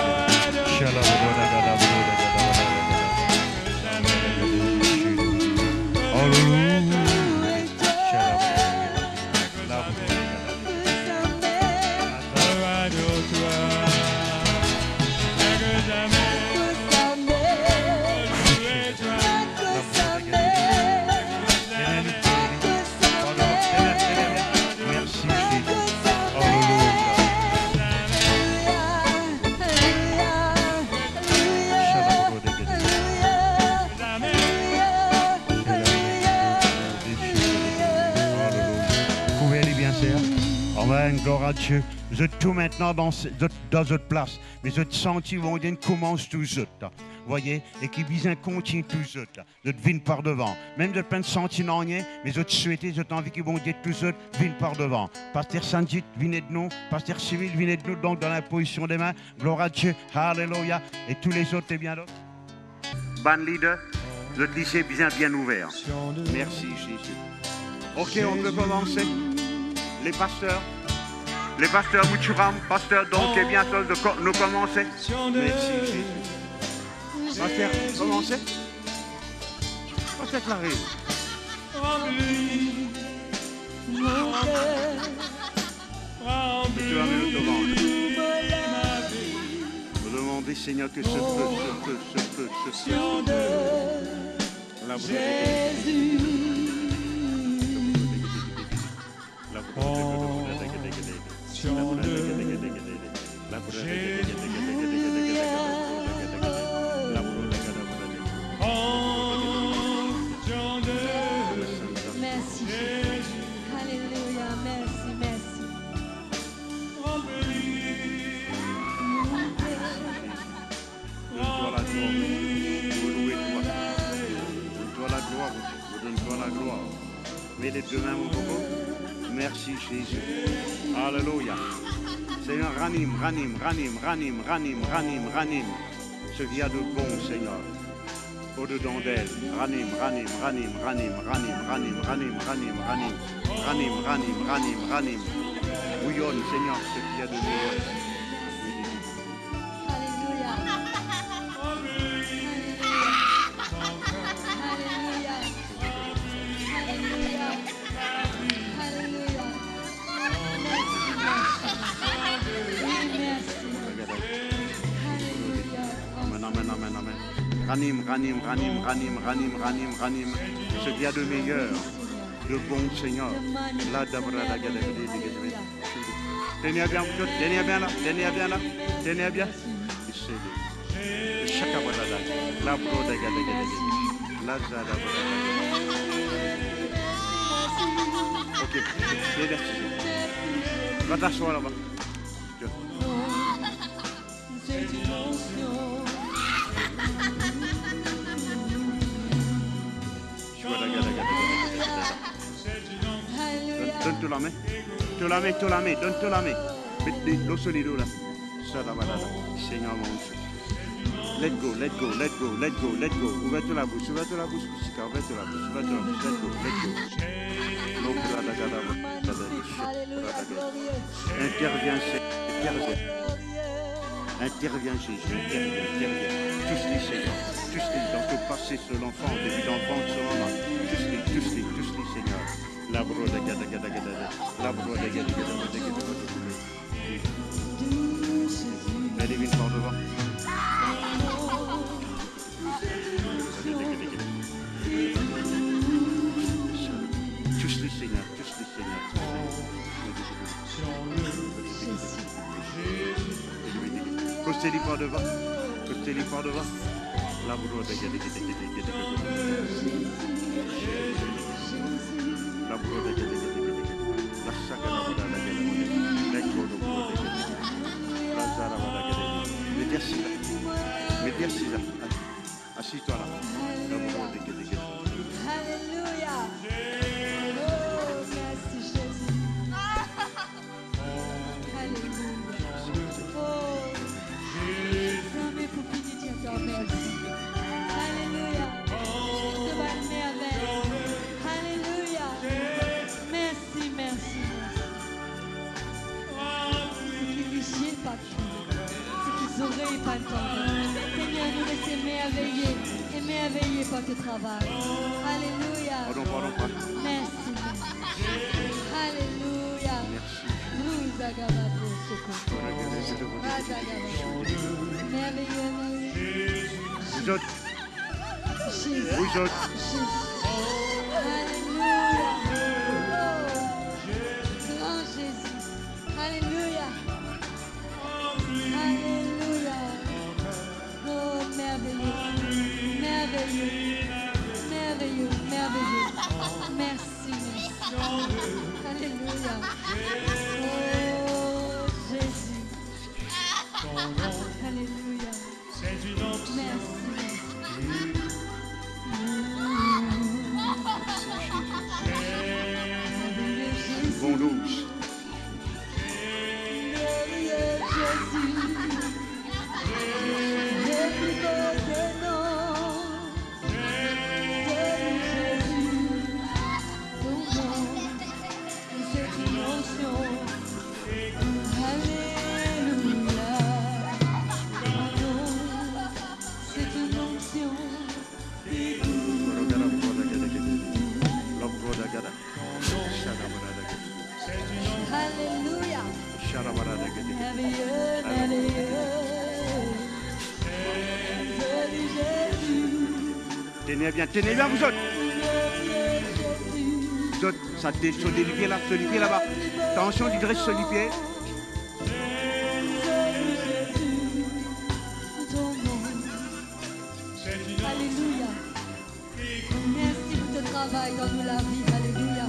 Shala broda gada broda gada. Alléluia. Shala la broda gada. Gloire à Dieu. Vous êtes tout maintenant dans votre place. Mais vous êtes senti, vous commence tous autres. Vous voyez? Et qui bien continue tous autres. Vous êtes venus par devant. Même de plein de sentis non rien, mais vous êtes souhaité, vous êtes envie qu'ils vont dire tous autres, venez par devant. Pasteur Sanjit, venez de nous. Pasteur Civil, venez de nous. Donc dans la position des mains. Gloire à Dieu. Alléluia. Et tous les autres et bien d'autres. Ban leader, le lycée bien ouvert. Merci Jésus. Ok, on peut commencer. Les pasteurs, Mouchuram, pasteur, donc est bientôt de nous commencer. Merci Jésus. Pasteur, commencez. Pasteur Clarisse. Tu vas me le demander. Vous demandez, Seigneur, que ce feu. La Merci. Alléluia. Merci. Donne-toi la gloire. Mets les deux mains, mon coco. Merci Jésus. Alléluia. Seigneur, ranim. Ce qu'il y a de bon, Seigneur. Au-dedans d'elle. Ranim. Bouillonne, Seigneur, ce qu'il y a de meilleur. Ranim, ce qu'il y a de meilleur, de bon Seigneur. Tenez bien là. Ok, va t'asseoir là-bas. c'est une onction. Alléluia. Donne-toi la main. Donne-toi la main. Mets l'eau solide là. Seigneur mon Dieu. Let go. Ouvre-toi la bouche, Poussica. Ouvre-toi la bouche. Let go. Alléluia, glorieux. Interviens, Jésus. Interviens. Touche-les, Seigneur. Touche-les dans ton passé sur l'enfant, début d'enfant, sur maman. Touche-les, Seigneur. La brode, allez, viens par devant. Touche-les, Seigneur. Costez-les par devant. La brode, Mettez assis là. Assis-toi là. Alléluia. Oh, merci Jésus. Alléluia. Oh, jamais pour finir dire toi merci. Alléluia. Je te vois une merveille. Alléluia. Merci. Ce qui vigile pas tout. Ce qu'ils oreilles pas entendu. Seigneur, nous laisse émerveiller par ton travail. Alléluia. Pardon. Merci. Alléluia. Nous agavons ce merveilleux. Vous autres. Jésus. Alléluia. Oh, grand Jésus. Alléluia. Oh, merveilleux. Merci. Alléluia. Oh, Jésus. Alléluia. Merci. Bon douce. Merveilleux Jésus. Le plus beau des noms. Alléluia. Tenez bien vous autres. Vous autres, ça sur les pieds là, là-bas. Attention, du dresse sur les pieds. Alléluia. Merci pour ton travail dans nous la vie. Alléluia.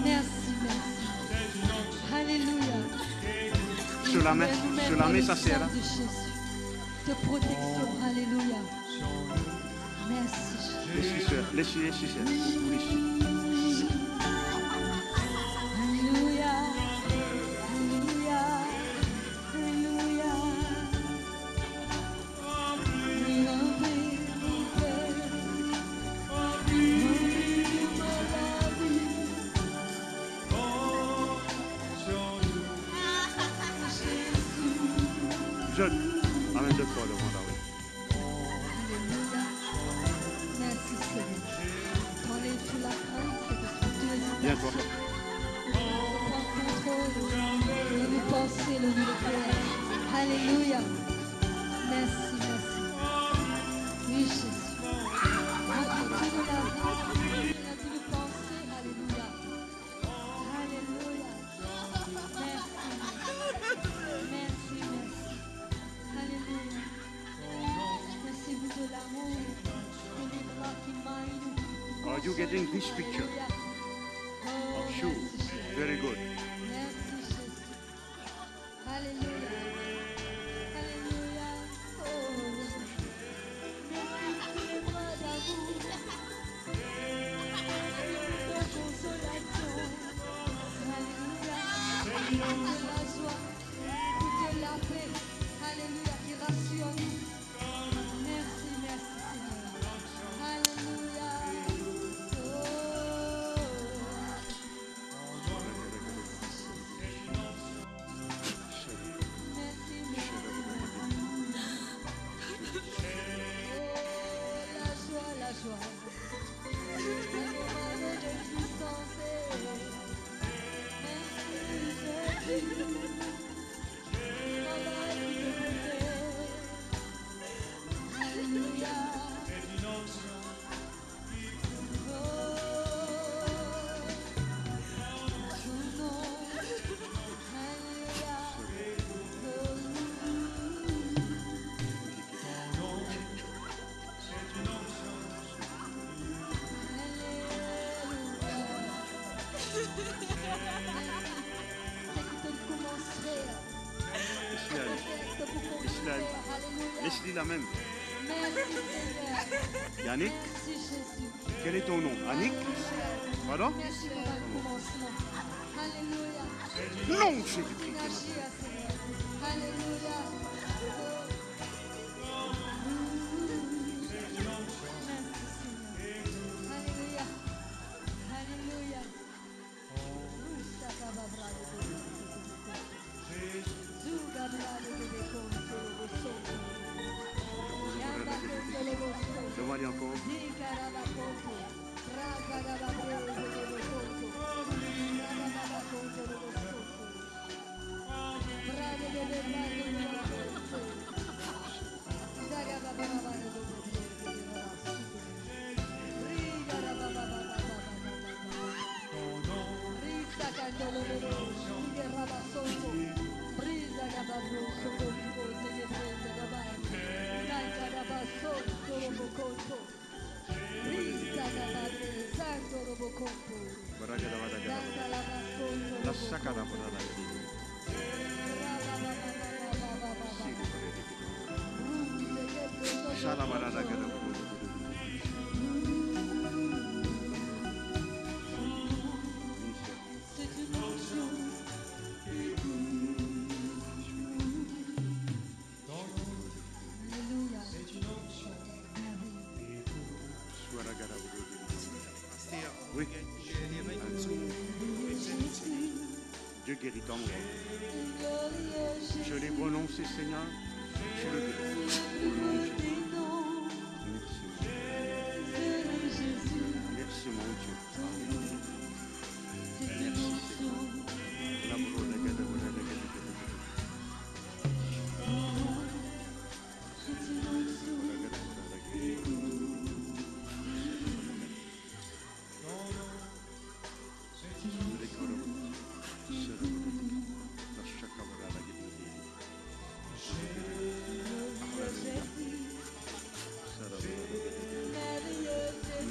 Merci. Alléluia. Sur la main, ça c'est là. De protection. Alléluia. Merci. Les suceurs. Alléluia. Amène deux fois devant là. Alléluia. Merci Seigneur. T'enlèves toute la crainte, cette Viens toi. Prends contrôle de nos pensées, de nos cœurs. Alléluia. Merci. Oui, Jésus. Après tout de la vie, il a dit de penser. Alléluia. Merci. Alléluia. Merci pour de l'amour, pour les bras qui m'aident. Are you getting this picture? Oh, Sure. merci, Jésus. Very good. Merci, Jésus. Alléluia. plus la même. Merci Seigneur. Yannick, Merci Jésus. quel est ton nom? Annick? Pardon? Merci pour un commencement. Alléluia. Non, Jésus-Christ. Merci Seigneur. Alléluia. Merci Seigneur. Alléluia. Alléluia. Demandez encore. La sacada para la Oui. Dieu guérit ton corps. Je l'ai prononcé, Seigneur. Tu le guéris. Au nom de Jésus. Merci. Merci, mon Dieu. Merci, Seigneur. La brode,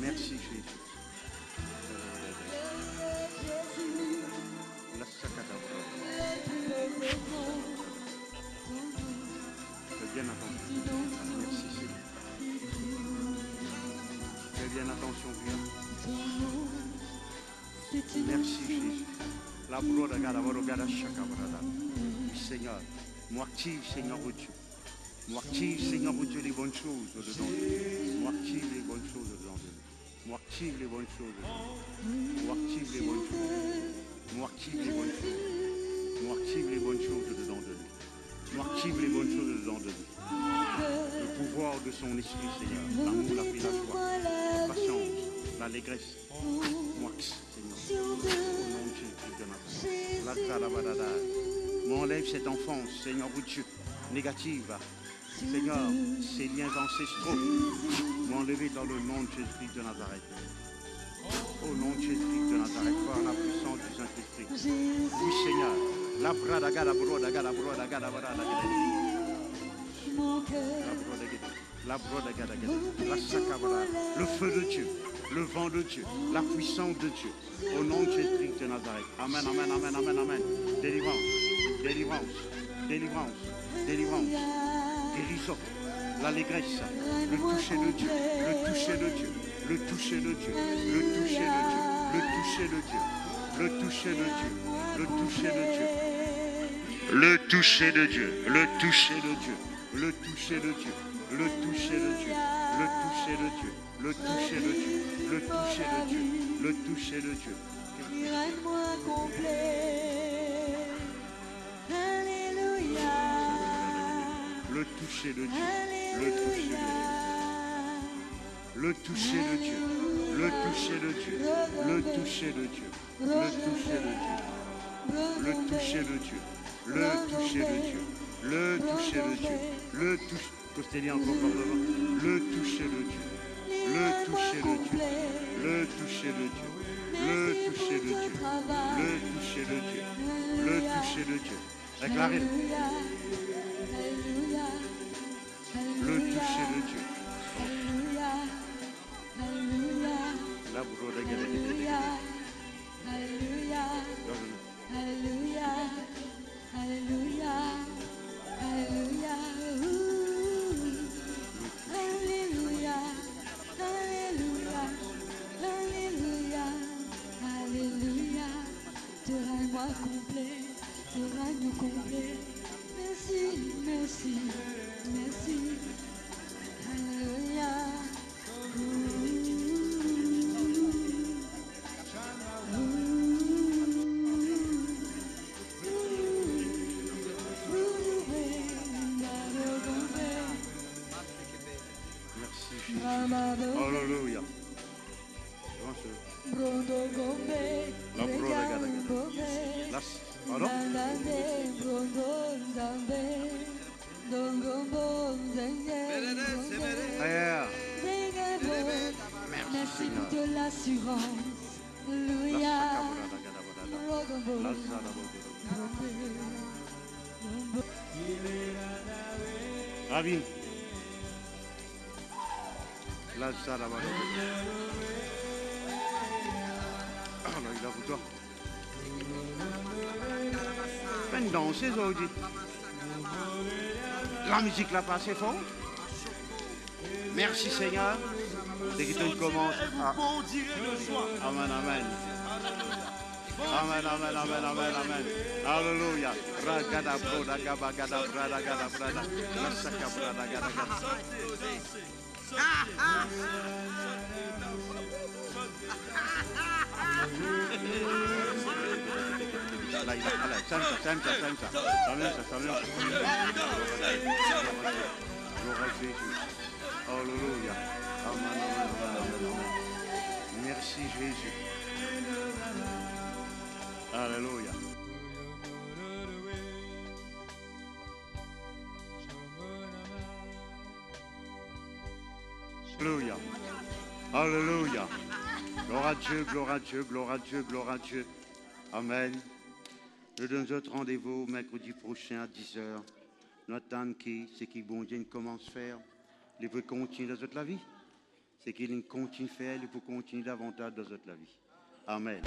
merci, Jésus. La sacada. Fais bien attention. Merci, Seigneur. Fais bien attention, Dieu. Merci, Jésus. La broda gada varogada shakabrada. Seigneur, moi active, Seigneur, au Dieu. Moi active, Seigneur, au Dieu, les bonnes choses dedans. Moi active les bonnes choses dedans. Moi active les bonnes choses dedans. Moi active les bonnes choses. Moi active les bonnes choses. Moi active les bonnes choses dedans de lui. Moi active les bonnes choses dedans de lui. Le pouvoir de son esprit, Seigneur. L'amour, la paix, la joie, la patience, l'allégresse. Moi, Seigneur. Au nom de Jésus de Nazareth. Moi, enlève cette enfance, Seigneur, au Dieu, négative. Seigneur, ces liens ancestraux, m'enlever dans le nom de Jésus de Nazareth. Au nom de Jésus de Nazareth, par la puissance du Saint-Esprit. Oui, Seigneur. La bradaga, la brodaga, la brodaga, la brodaga. La brodaga, la sacabra, le feu de Dieu, le vent de Dieu, la puissance de Dieu. Au nom de Jésus de Nazareth. Amen, amen, amen, amen, amen. Délivrance, délivrance, délivrance, délivrance. Guérison, l'allégresse, le toucher de Dieu, le toucher de Dieu, le toucher de Dieu, le toucher de Dieu, le toucher de Dieu, le toucher de Dieu, le toucher de Dieu, le toucher de Dieu, le toucher de Dieu, le toucher de Dieu, le toucher de Dieu, le toucher de Dieu, le toucher de Dieu, le toucher de Dieu, le toucher de Dieu. Miracle-moi complet. Alléluia. Le toucher de Dieu, le toucher de Dieu, le toucher de Dieu, le toucher de Dieu, le toucher de Dieu, le toucher de Dieu, le toucher de Dieu, le toucher de Dieu, le toucher de Dieu, le toucher, Costelli encore par devant, le toucher de Dieu, le toucher de Dieu, le toucher de Dieu, le toucher de Dieu, le toucher de Dieu, le toucher de Dieu. Déclarez. Le toucher de Dieu. La bourreau de Galilée. Alléluia. Comment ça? La broda gada gada. Pardon? Yeah. Merci pour de l'assurance. Alléluia. Ravi. La saraba. Ah, là, il a pour toi. Fais danser, aujourd'hui. La musique l'a passé fort. Merci Seigneur. Dès que tu commences. Amen, amen. Amen, amen, amen, amen, amen. Alléluia. Ragada broda gaba gada brada gada brada. La saka brada gada gada. Senta. Gloire à Jésus. Alléluia. Amen, amen, amen. Merci Jésus. Alléluia. Alléluia. Alléluia. Gloire à Dieu, gloire à Dieu, gloire à Dieu, gloire à Dieu. Amen. Nous donnons notre rendez-vous mercredi prochain à 10h. Nous attendons ce qui bon Dieu commence à faire. Il veut continuer dans toute la vie. Ce qu'il continue à faire, il peut continuer davantage dans toute la vie. Amen.